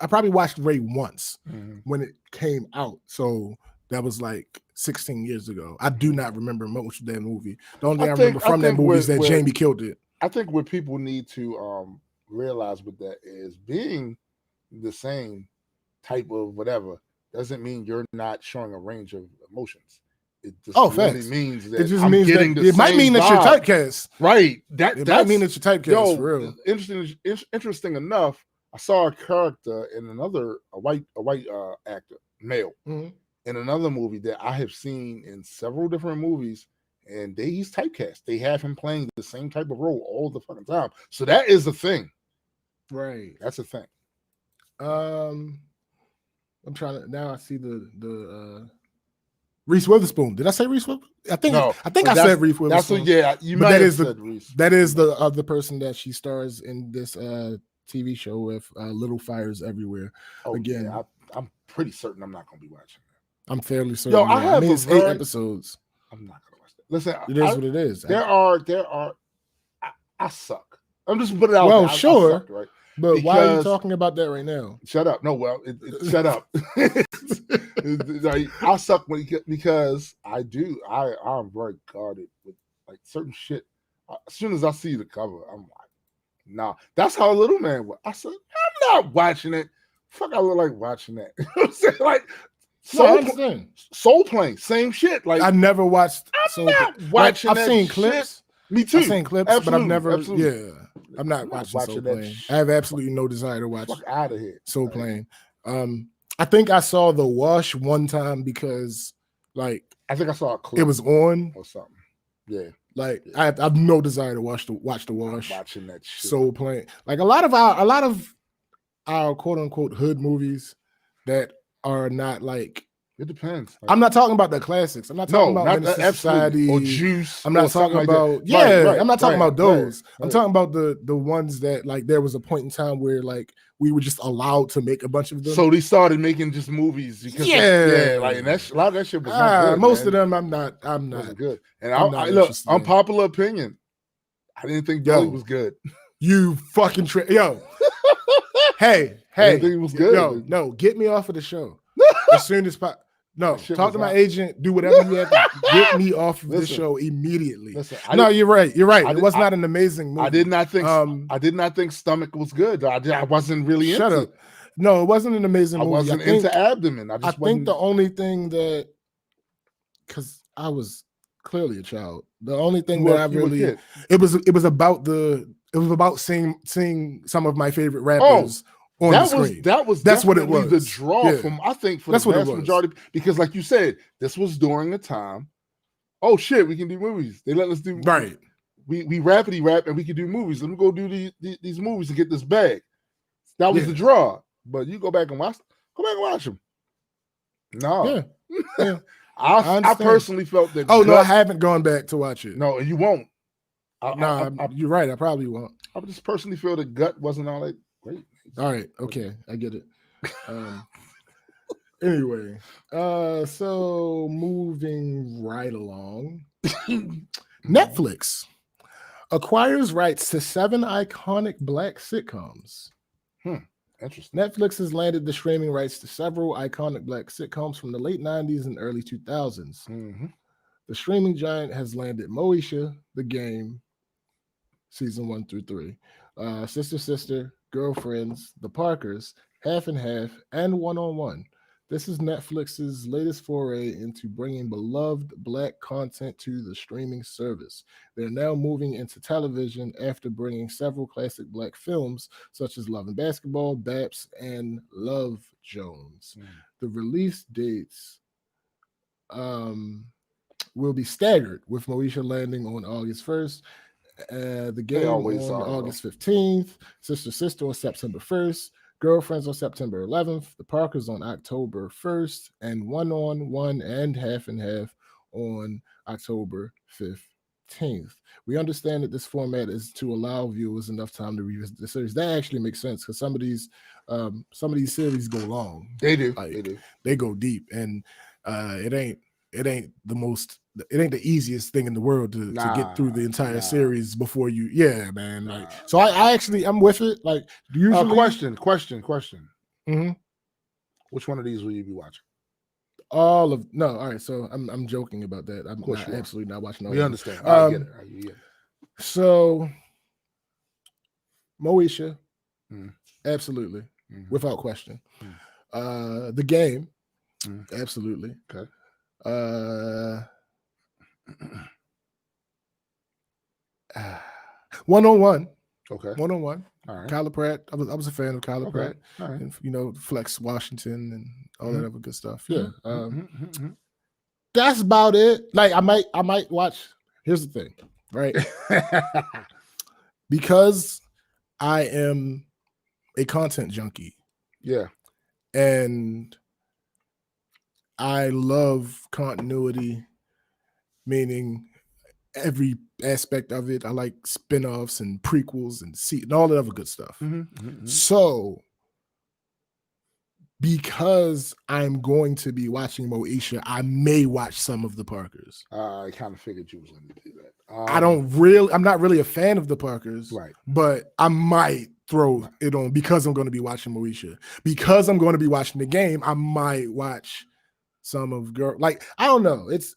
probably watched Ray once when it came out. So that was like 16 years ago. I do not remember most of that movie. The only thing I remember from that movie is that Jamie killed it. I think what people need to realize with that is being the same type of whatever doesn't mean you're not showing a range of emotions. It just really means that it might mean that you're typecast. Right. It might mean that you're typecast for real. Interesting enough, I saw a character in a white actor, male, in another movie that I have seen in several different movies. And he's typecast. They have him playing the same type of role all the fucking time. So that is a thing. Right. That's a thing. I'm trying to now I see the Reese Witherspoon. Did I say Reese Witherspoon? I think I said Reese Witherspoon. You might have said Reese. That is the other person that she stars in this TV show with Little Fires Everywhere. Again, yeah, I'm pretty certain I'm not gonna be watching that. I'm fairly certain. I mean, it's 8 episodes. I'm not gonna. Listen, it is what it is. There are. I suck. I'm just putting it out. Well, there. sure, I suck, right? But why are you talking about that right now? Shut up. No, shut up. I suck because I do. I'm very guarded with like certain shit. As soon as I see the cover, I'm like, nah. That's how Little Man was. I said, I'm not watching it. Fuck, I look like watching that. You know what I'm saying? Like. Soul Plane, same shit. Like I never watched. I'm not watching. I've seen clips. Me too. I've seen clips, but I've never. Yeah, I'm not watching Soul Plane. I have absolutely no desire to watch. Fuck out of here. Soul Plane. I think I saw The Wash one time because like I think I saw a clip it was on. or something. Yeah, Like I have no desire to watch The I'm Wash. watching that shit. So plain. Like a lot of our quote unquote hood movies that are not like. It depends. Like, I'm not talking about the classics. I'm not talking about not Menace to absolutely. Society Or Juice. I'm not or something talking like about that. Right, I'm not talking about those. right. I'm talking about the ones that like there was a point in time where like we were just allowed to make a bunch of them. So they started making just movies because like and a lot of that shit was not good. Most of man. them I'm not Wasn't good. And I'm I not look, interested in. unpopular opinion. I didn't think Billy was good. You fucking yo. Hey, I didn't think it was good. Yo, no, get me off of the show as soon as possible. No, talk to my agent. Do whatever you have to get me off of the show immediately. No, you're right. You're right. It was not an amazing movie. I did not think Stomach was good. I wasn't really shut into up. No, it wasn't an amazing movie. I wasn't into Abdomen. I think the only thing that, because I was clearly a child, the only thing that I really it was about seeing some of my favorite rappers. On the screen. That's what it was. The draw from I think for the vast majority, because like you said, this was during a time. Oh shit, we can do movies. They let us do right. We rapidy rap and we can do movies. Let me go do these movies to get this bag. That was the draw. But you go back and watch them. No. Yeah. I personally felt that. Oh no, I haven't gone back to watch it. No, and you won't. You're right. I probably won't. I just personally feel the gut wasn't all that great. All right. Okay. I get it. Anyway, so moving right along, Netflix acquires rights to 7 iconic Black sitcoms. Interesting. Netflix has landed the streaming rights to several iconic Black sitcoms from the late 90s and early 2000s. The streaming giant has landed Moesha, The Game, season 1 through 3, Sister Sister, Girlfriends, The Parkers, Half and Half, and One on One. This is Netflix's latest foray into bringing beloved Black content to the streaming service. They're now moving into television after bringing several classic Black films such as Love and Basketball, Baps, and Love Jones. The release dates will be staggered, with Moesha landing on August 1st, The Game on August 15th, Sister Sister on September 1st, Girlfriends on September 11th, The Parkers on October 1st, and One on One and Half and Half on October 15th. We understand that this format is to allow viewers enough time to revisit the series. That actually makes sense because some of these series go long. They do. They go deep, and it ain't the easiest thing in the world to get through the entire series before you. Yeah, man. Like, so I'm with it. Like, usually. Question. Mm-hmm. Which one of these will you be watching? All right. So I'm joking about that. I'm absolutely not watching all. We understand. I get it. So Moesha, absolutely, without question. The Game, absolutely. Okay. One on One. Okay. One on One. All right. Kyla Pratt. I was a fan of Kyla Pratt. All right. And Flex Washington and all that other good stuff. Yeah. That's about it. Like I might watch. Here's the thing, right? Because I am a content junkie. Yeah. And I love continuity, meaning every aspect of it. I like spin-offs and prequels and all that other good stuff. So, because I'm going to be watching Moesha, I may watch some of the Parkers. I kind of figured you was going to do that. I'm not really a fan of the Parkers, right? But I might throw it on because I'm going to be watching Moesha. Because I'm going to be watching The Game, I might watch some of like I don't know. It's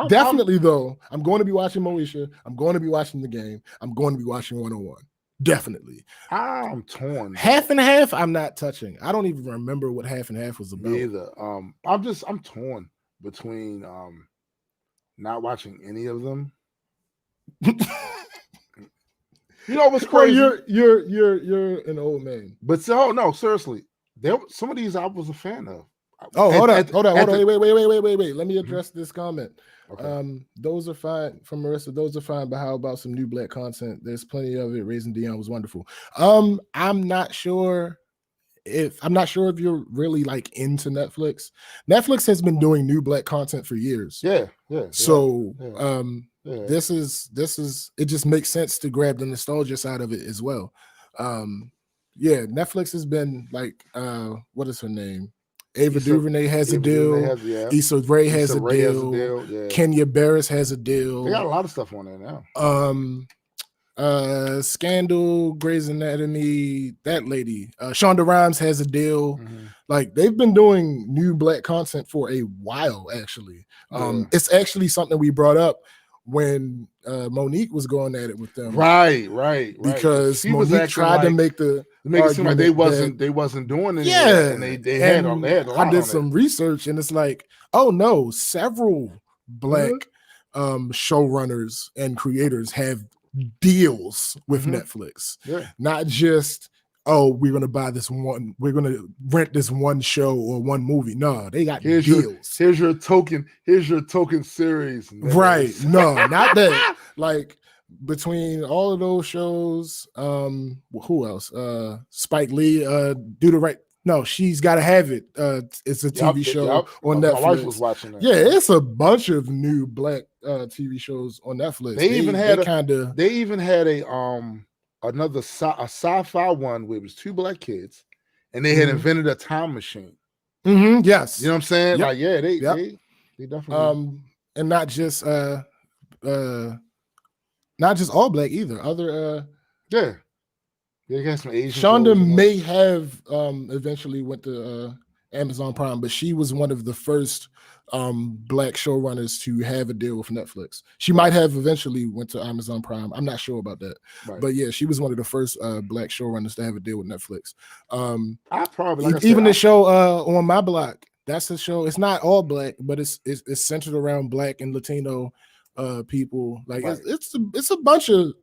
definitely though. I'm going to be watching Moesha. I'm going to be watching The Game. I'm going to be watching One on One. Definitely. I'm torn. Half and Half, I'm not touching. I don't even remember what Half and Half was about. Me either. I'm torn between not watching any of them. You know what's crazy? Well, you're an old man. But no, seriously. some of these I was a fan of. Oh, hold on. Wait. Let me Mhm. address this comment. Okay. Those are fine from Marissa. Those are fine, but how about some new Black content? There's plenty of it. Raising Dion was wonderful. I'm not sure if you're really like into Netflix. Netflix has been doing new Black content for years. Yeah. So Yeah. this is it just makes sense to grab the nostalgia side of it as well. Yeah, Netflix has been like what is her name? Ava DuVernay has a deal. Issa Rae has a deal. Yeah. Kenya Barris has a deal. They got a lot of stuff on there now. Scandal, Grey's Anatomy, that lady, Shonda Rhimes has a deal. Like they've been doing new Black content for a while, actually. It's actually something we brought up when Monique was going at it with them. Right. Because Monique tried to make it seem like they wasn't doing anything. Yeah, and they had a lot. I did some research, and it's like, oh no, several Black showrunners and creators have deals with Netflix. Not just, oh, we're gonna buy this one, we're gonna rent this one show or one movie. No, they got deals. Here's your token series. Right. No, not that. Like between all of those shows, who else? Spike Lee, Do the Right. No, She's Gotta Have It. It's a TV show on Netflix. My wife was watching that. Yeah, it's a bunch of new Black TV shows on Netflix. They even had another sci-fi one where it was two Black kids, and they had invented a time machine. Yes, you know what I'm saying. Like, yeah, they definitely. And not just all Black either. Other They got some Asian. Shonda may have eventually went to Amazon Prime, but she was one of the first Black showrunners to have a deal with Netflix. She might have eventually went to Amazon Prime. I'm not sure about that. But yeah, she was one of the first Black showrunners to have a deal with Netflix. The show On My Block, that's the show. It's not all Black, but it's centered around Black and Latino people. Like it's a bunch of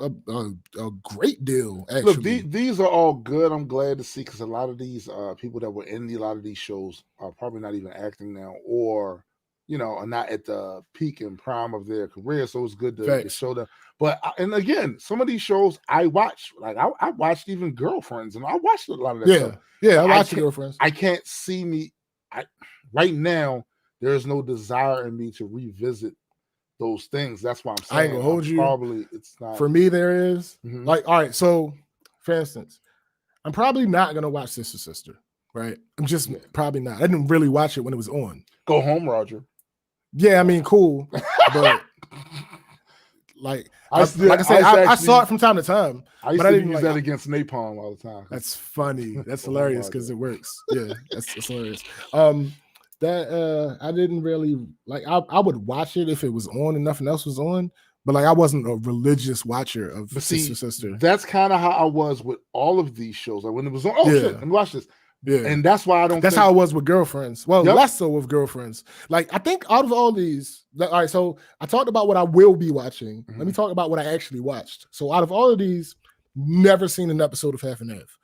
a great deal, actually. Look, these are all good. I'm glad to see, because a lot of these people that were in a lot of these shows are probably not even acting now, or are not at the peak and prime of their career. So it's good to show them. But and again, some of these shows I watched, like I watched even Girlfriends, and I watched a lot of that stuff. I watched Girlfriends. I can't see me. Right now, there is no desire in me to revisit those things. That's why I'm saying. I ain't gonna hold you. Probably it's not. For me, there is like, all right. So, for instance, I'm probably not gonna watch Sister Sister. Right? I'm just probably not. I didn't really watch it when it was on. Go home, Roger. Yeah, I mean, cool, but like I saw it from time to time. I used to use that against Napalm all the time. That's funny. That's hilarious because it works. Yeah, that's hilarious. I didn't really like. I would watch it if it was on and nothing else was on, but like I wasn't a religious watcher of Sister Sister. That's kind of how I was with all of these shows. Like when it was on, shit, let me watch this. Yeah, and that's why I don't. That's how it was with Girlfriends. Well, less so with Girlfriends. Like I think out of all these, all right. So I talked about what I will be watching. Let me talk about what I actually watched. So out of all of these, never seen an episode of Half and Half.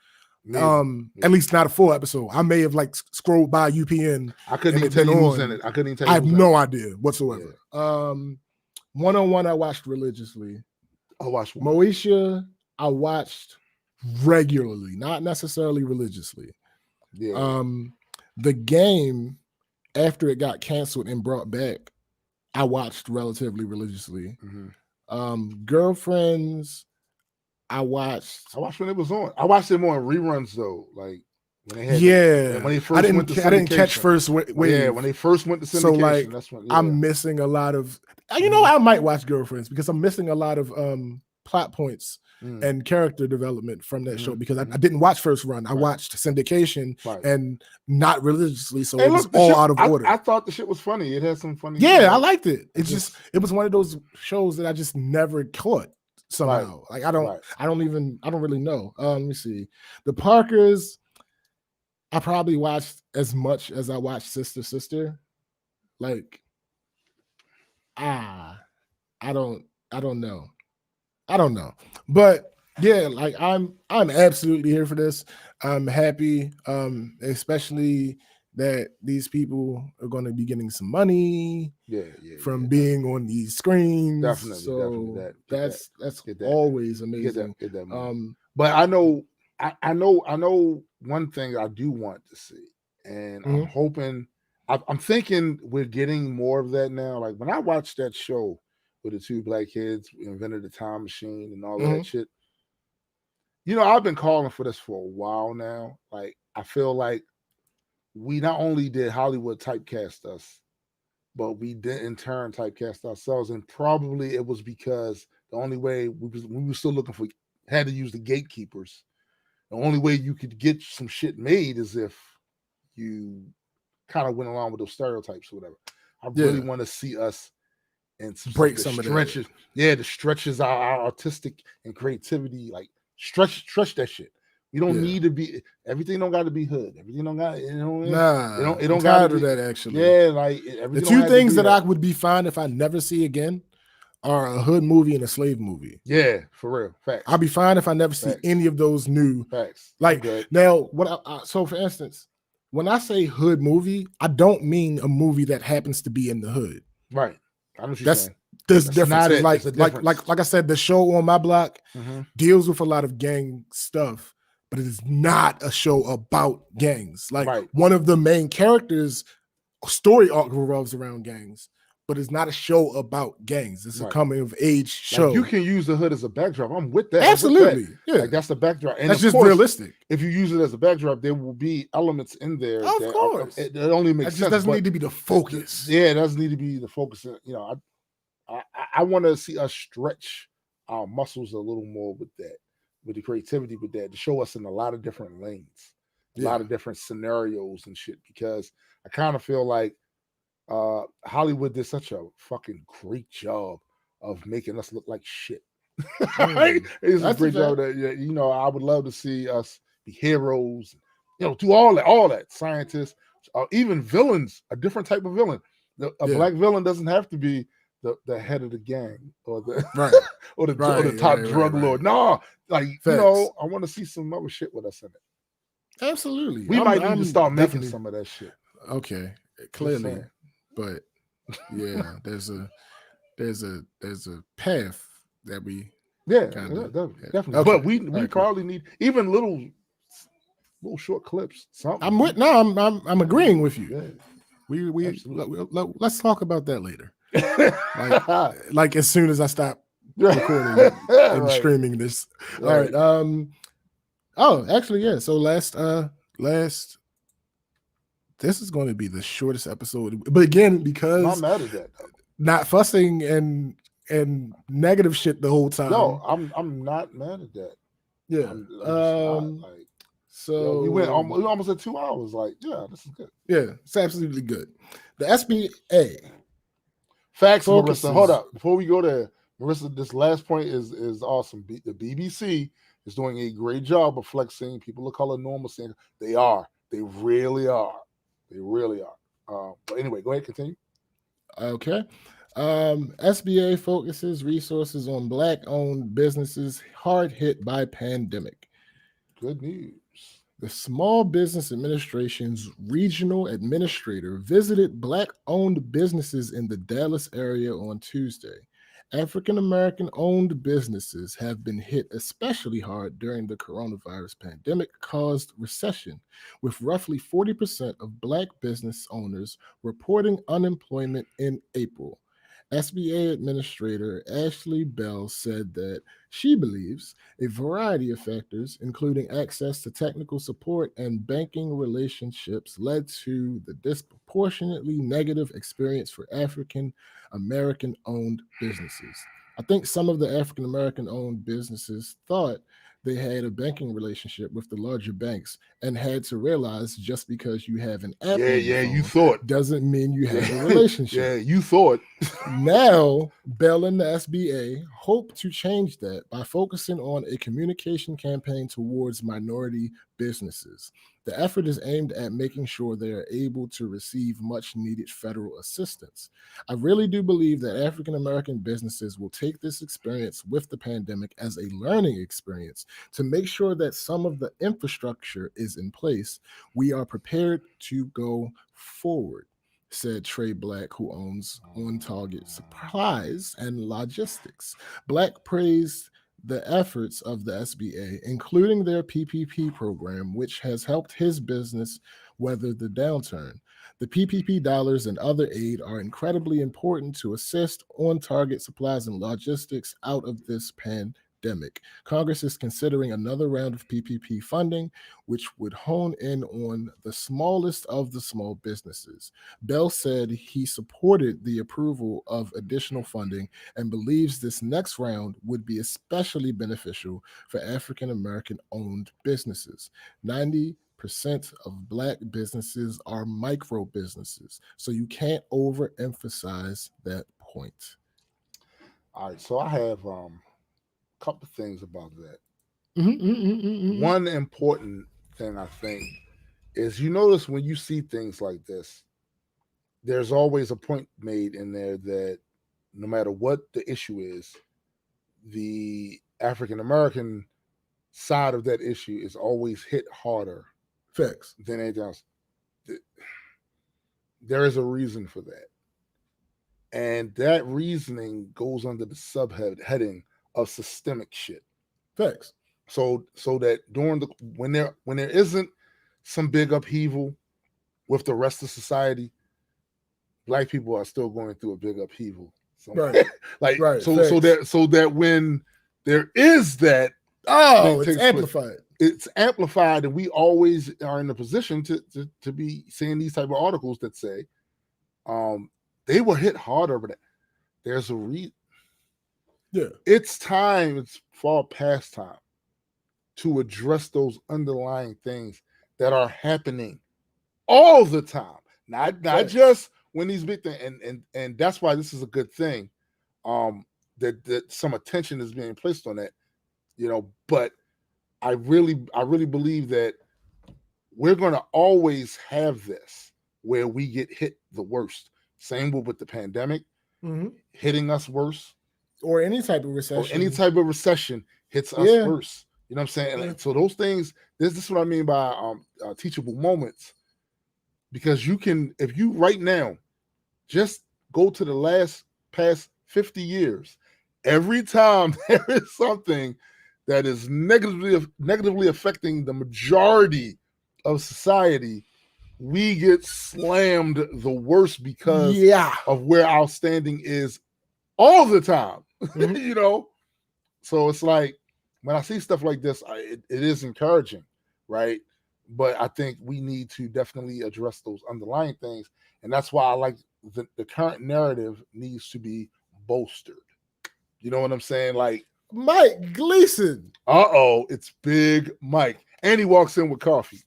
At least not a full episode. I may have like scrolled by UPN. I couldn't even tell you who's in it. I couldn't even tell you. I have no idea whatsoever. One-on-One, I watched religiously. I watched Moesha. I watched regularly, not necessarily religiously. Yeah. The Game, after it got canceled and brought back, I watched relatively religiously. Girlfriends, I watched when it was on. I watched it more in reruns though. Like when they had when they first went to syndication. I didn't catch first wave. Yeah, when they first went to syndication. So like, that's when I'm missing a lot of. I might watch Girlfriends because I'm missing a lot of plot points and character development from that show because I didn't watch first run. I watched syndication and not religiously, so it was all out of order. I thought the shit was funny. It had some funny. Yeah, I liked it. It was one of those shows that I just never caught somehow. Like I don't really know. Let me see. The Parkers, I probably watched as much as I watched Sister Sister. Like, I don't know. But Yeah, like I'm absolutely here for this. I'm happy, especially that these people are going to be getting some money Yeah, from being on these screens. definitely So that. that's Get that. always Get amazing. that money. Um, But I know, I know one thing I do want to see, and I'm mhm, hoping, I'm thinking we're getting more of that now. Like when I watched that show with the two black kids invented the time machine and all of that mhm. shit, you know, I've been calling for this for a while now. Like I feel like we not only did Hollywood typecast us, but we did in turn typecast ourselves, and probably it was because the only way we were still looking for had to use the gatekeepers. The only way you could get some shit made is if you kind of went along with those stereotypes or whatever. I really Yeah, want to see us in some stuff break that some of that. stretches, yeah, that stretches our artistic and creativity, like stretch that shit. You don't Yeah, need to be everything. Don't got to be hood. Everything don't got, you know what I mean? nah, It I'm don't got to tired of be, that. Actually, yeah, like the everything don't two have to things be that I that. would be fine if I never see again are a hood movie and a slave movie. Yeah, for real. I'll Facts. be fine if I never see Facts. any of those new. Facts. I'm Like good. now, so for instance, when I say hood movie, I don't mean a movie that happens to be in the hood. Right. I know what you're That's saying. there's That's not differences. it. It's a difference. Like I said, the show on my block Mm-hmm. deals with a lot of gang stuff, but it is not a show about gangs. Like Right. one of the main characters' story arc revolves around gangs, but it's not a show about gangs. It's a Right. coming of age show. Like you can use the hood as a backdrop. I'm with that. Absolutely, I'm with that. yeah. Like that's the backdrop. And That's of just course, realistic. if you use it as a backdrop, there will be elements in there Of that course. it only makes That just sense. doesn't But need to be the focus. yeah, it doesn't need to be the focus. You know, I want to see us stretch our muscles a little more with that, with the creativity with that, to show us in a lot of different lanes, a lot of different scenarios and shit. Because I kind of feel like Hollywood did such a fucking great job of making us look like shit. It's a That's great job that, you know, I would love to see us be heroes, you know, do all that. Scientists, even villains, a different type of villain. A black villain doesn't have to be the head of the gang or the or the top drug lord. No, like you know, I want to see some other shit with us in it. Absolutely. We might need to start making some of that shit. Okay, clearly, but yeah, there's a path that we definitely. But we probably need even little short clips. Something. I'm agreeing with you. Yeah. We let's talk about that later. like as soon as I stop recording and streaming this. All right. Oh, actually, yeah. So last this is going to be the shortest episode, but again, because I'm mad at that. Not fussing and negative shit the whole time. No, I'm not mad at that. Yeah. So we went almost at 2 hours. Like, yeah, this is good. Yeah, it's absolutely good. The SBA. Facts, Marissa. Hold up. Before we go there, Marissa, this last point is awesome. The BBC is doing a great job of flexing people of color normalcy. They are. They really are. They really are. But anyway, go ahead, continue. Okay. SBA focuses resources on Black-owned businesses hard hit by pandemic. Good news. The Small Business Administration's regional administrator visited Black-owned businesses in the Dallas area on Tuesday. African-American owned businesses have been hit especially hard during the coronavirus pandemic-caused recession, with roughly 40% of Black business owners reporting unemployment in April. SBA Administrator Ashley Bell said that she believes a variety of factors, including access to technical support and banking relationships, led to the disproportionately negative experience for African American owned businesses. I think some of the African American owned businesses thought they had a banking relationship with the larger banks and had to realize just because you have an app you thought doesn't mean you have a relationship. You thought. Now, Bell and the SBA hope to change that by focusing on a communication campaign towards minority businesses. The effort is aimed at making sure they are able to receive much needed federal assistance. I really do believe that African American businesses will take this experience with the pandemic as a learning experience to make sure that some of the infrastructure is in place. We are prepared to go forward, said Trey Black, who owns On Target Supplies and Logistics. Black praised the efforts of the SBA, including their PPP program, which has helped his business weather the downturn. The PPP dollars and other aid are incredibly important to assist On Target Supplies and Logistics out of this pandemic. Congress is considering another round of PPP funding, which would hone in on the smallest of the small businesses. Bell said he supported the approval of additional funding and believes this next round would be especially beneficial for African American owned businesses. 90% of Black businesses are micro businesses, so you can't overemphasize that point. All right, so I have couple things about that. Mm-hmm. One important thing I think is you notice when you see things like this, there's always a point made in there that no matter what the issue is, the African American side of that issue is always hit harder Facts. than anything else. There is a reason for that. And that reasoning goes under the subheading of systemic shit. Facts. So that during the when there isn't some big upheaval with the rest of society, Black people are still going through a big upheaval. So, Right. like Right. so Facts. that when there is that it's takes amplified. It's amplified, and we always are in the position to be seeing these type of articles that say they were hit harder, but there's a reason. Yeah. It's time, it's far past time to address those underlying things that are happening all the time. Not just when these big things, and that's why this is a good thing. That some attention is being placed on that, but I really believe that we're gonna always have this where we get hit the worst. Same with the pandemic hitting us worse. Or any type of recession. Or any type of recession hits us first. You know what I'm saying? Yeah. And so those things, this is what I mean by teachable moments. Because you can, if you right now just go to the past 50 years, every time there is something that is negatively affecting the majority of society, we get slammed the worst because of where our standing is all the time. So it's like when I see stuff like this, it is encouraging, right? But I think we need to definitely address those underlying things, and that's why I like the current narrative needs to be bolstered. You know what I'm saying? Like Mike Gleason. It's Big Mike, and he walks in with coffee.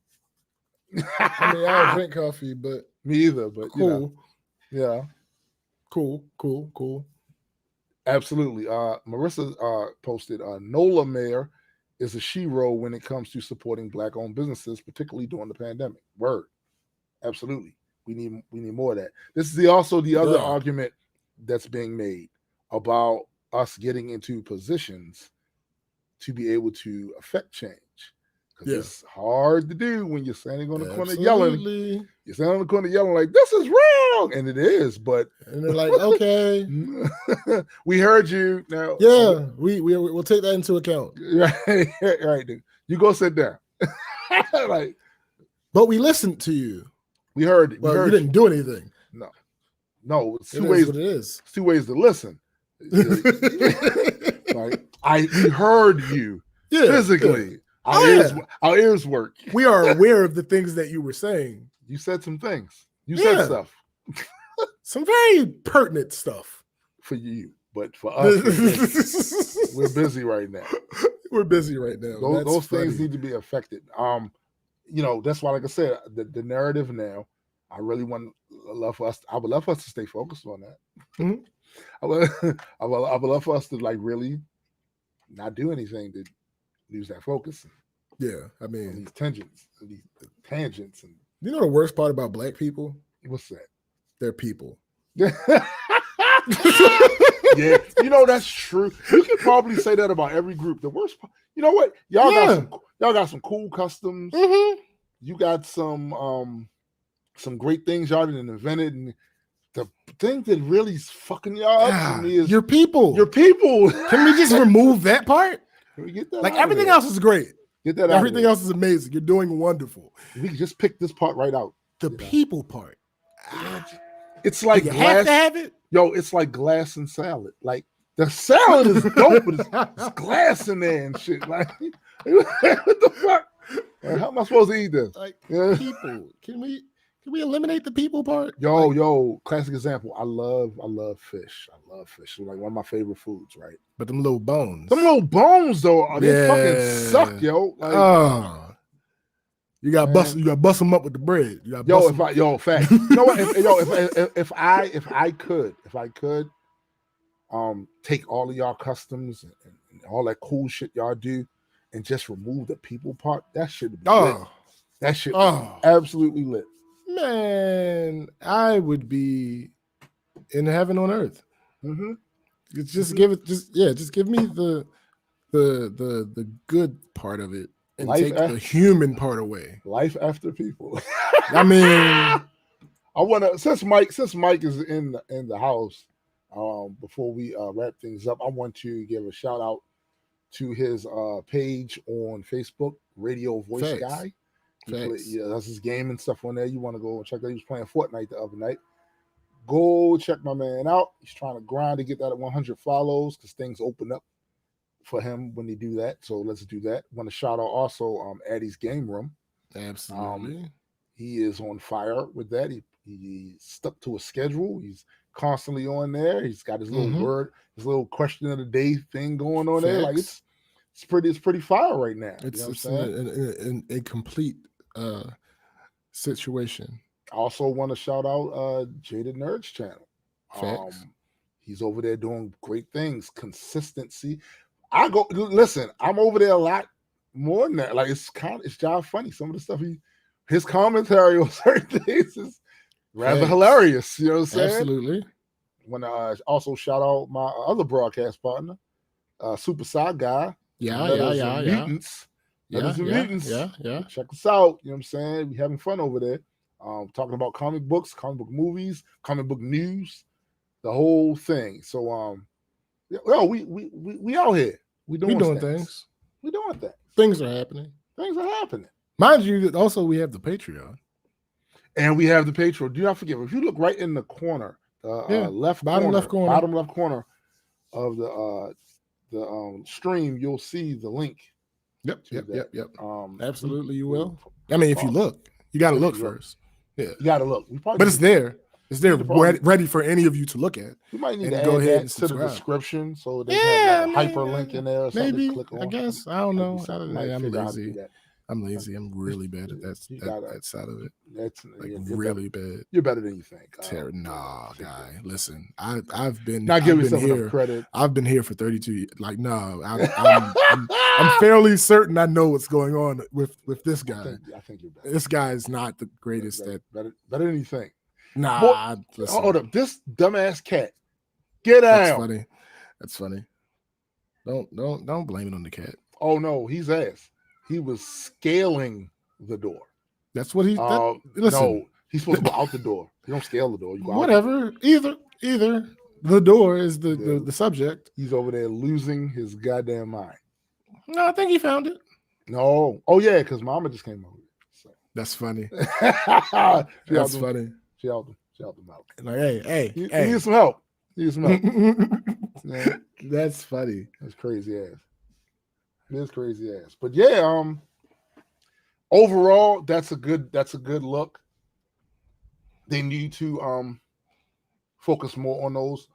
I mean, I don't drink coffee, but me either. But cool. Yeah. Cool. Absolutely. Marissa posted, Nola Mayer is a shero when it comes to supporting Black-owned businesses, particularly during the pandemic. Word. Absolutely. We need more of that. This is also the other argument that's being made about us getting into positions to be able to affect change. Because it's hard to do when you're standing on the corner yelling. You're standing on the corner yelling like, this is wrong. And it is, but... And they're like, okay. We heard you. Now, we'll take that into account. Right. You go sit down. But we listened to you. We heard it. Well, you didn't do anything. No. It's two ways. What it is. It's two ways to listen. We heard you physically. Yeah. Our ears work. We are aware of the things that you were saying. You said some things. You said stuff. Some very pertinent stuff. For you. But for us, we're busy right now. We're busy right now. Those things need to be affected. That's why, like I said, the narrative now, I really I would love for us to stay focused on that. Mm-hmm. I would love for us to really not do anything to lose that focus. Yeah, I on mean, these tangents, and you know the worst part about black people? what's that? They're people. Yeah, that's true. You can probably say that about every group. The worst part, you know what? Y'all got some cool customs. Mm-hmm. You got some great things y'all done invented, and the thing that really is fucking y'all up to me is your people. Your people. Can we just remove that part? Can we get that? Like out of everything there? else is great. Get that. Everything else is amazing. You're doing wonderful. We can just pick this part right out. The people part. It's like you glass. have to have it. Yo, it's like glass and salad. Like the salad is dope, but it's glass in there and shit. Like what the fuck? Like, how am I supposed to eat this? Like people. Can we eliminate the people part? Yo, classic example. I love fish. I love fish. It's like one of my favorite foods, right? But them little bones. Them little bones though, they fucking suck, yo. Like, you got bust them up with the bread. You got fact. You know what? If I could, take all of y'all customs and all that cool shit y'all do, and just remove the people part, that should be lit. That shit absolutely lit. Man, I would be in heaven on earth. Mm-hmm. Just give me the good part of it and take the human part away. Life after people. I mean, I want to since Mike is in the house. Before we wrap things up, I want to give a shout out to his page on Facebook, Radio Voice Guy. That's his game and stuff on there. You want to go and check that. He was playing Fortnite the other night. Go check my man out. He's trying to grind to get that at 100 follows because things open up for him when they do that. So let's do that. Want to shout out also Addie's Game Room. Absolutely. He is on fire with that. He stuck to a schedule. He's constantly on there. He's got his little his little question of the day thing going on there. Like it's pretty fire right now. It's a complete situation. I also want to shout out Jaded Nerds channel. He's over there doing great things. Consistency. I'm over there a lot more than that. Like it's job funny. Some of the stuff his commentary on certain things is rather hilarious. You know what I'm saying? Absolutely. Want to also shout out my other broadcast partner, Super Side Guy. Mutants. Yeah. Check us out. You know what I'm saying? We having fun over there. Talking about comic books, comic book movies, comic book news, the whole thing. So we out here. We doing things. We doing things. Things are happening. Mind you, also we have the Patreon. And we have the Patreon. Do not forget, if you look right in the corner, bottom left corner of the stream, you'll see the link. Yep. Absolutely, you will. I mean, if you look, you got to look first. Yeah, you got to look. But it's there. It's there, ready for any of you to look at. You might need to go ahead and to the description so they have like a hyperlink in there. Or something maybe. To click on. I guess I don't know. I'm lazy. I'm lazy. I'm really bad at that side of it. That's really bad. You're better than you think. Nah, guy. Listen, I've been not giving yourself enough credit. I've been here for 32 years. Like, no, I'm fairly certain I know what's going on with this guy. I think you're better. This guy is not the greatest better than you think. Nah, hold up. This dumbass cat. Get out. That's funny. Don't blame it on the cat. Oh no, he's ass. He was scaling the door. That's what he's. No, he's supposed to go out the door. You don't scale the door. You go whatever. Either the door is the subject. He's over there losing his goddamn mind. No, I think he found it. No. Oh yeah, because Mama just came over. So. That's funny. That's funny. She helped him out. Like, hey. He needs some help. Yeah. That's funny. That's crazy ass. It is crazy ass. But yeah, overall, that's a good look. They need to focus more on those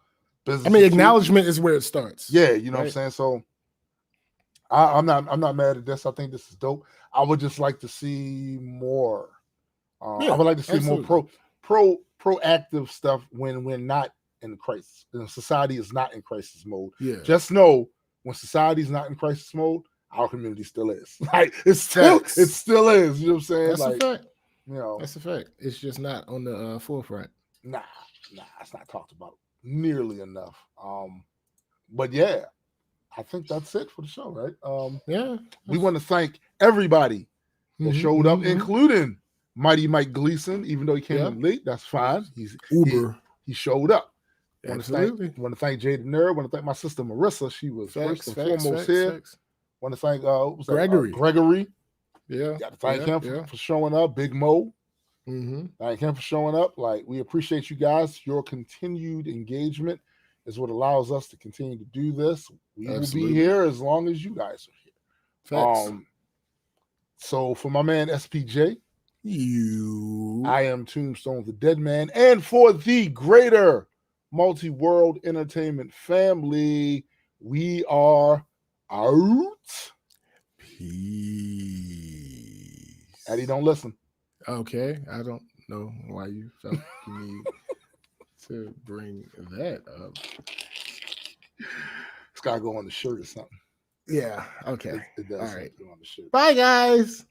businesses. I mean, acknowledgement is where it starts. Yeah, you know what I'm saying? So I'm not mad at this. I think this is dope. I would just like to see more. I would like to see more proactive stuff when we're not in crisis. When society is not in crisis mode. Yeah. Just know when society is not in crisis mode, our community still is. Like it still Facts. is. You know what I'm saying? That's like a fact. you know, That's a fact. It's just not on the forefront. nah, it's not talked about nearly enough. But yeah, I think that's it for the show, right? Yeah. We want to thank everybody that Mhm, showed up, mhm, mhm. including Mighty Mike Gleason, even though he came Yeah. in late. That's fine. Uber. He showed up. Absolutely. Want to thank Jada Nerd. Want to thank my sister Marissa. She was Facts, first and facts, foremost facts, here. facts. Want to thank Gregory. Gregory. Yeah. Got to thank him yeah. for showing up. Big Mo. Mm-hmm. Thank him for showing up. Like we appreciate you guys. Your continued engagement is what allows us to continue to do this. We will Absolutely. be here as long as you guys are here. Facts. So for my man SPJ, You. I am Tombstone the Dead Man, and for the greater multi-world entertainment family, we are out. Peace. Eddie, don't listen. Okay, I don't know why you felt you need to bring that up. It's gotta go on the shirt or something. Yeah. Okay. It does All have right. to go on the shirt. Bye, guys.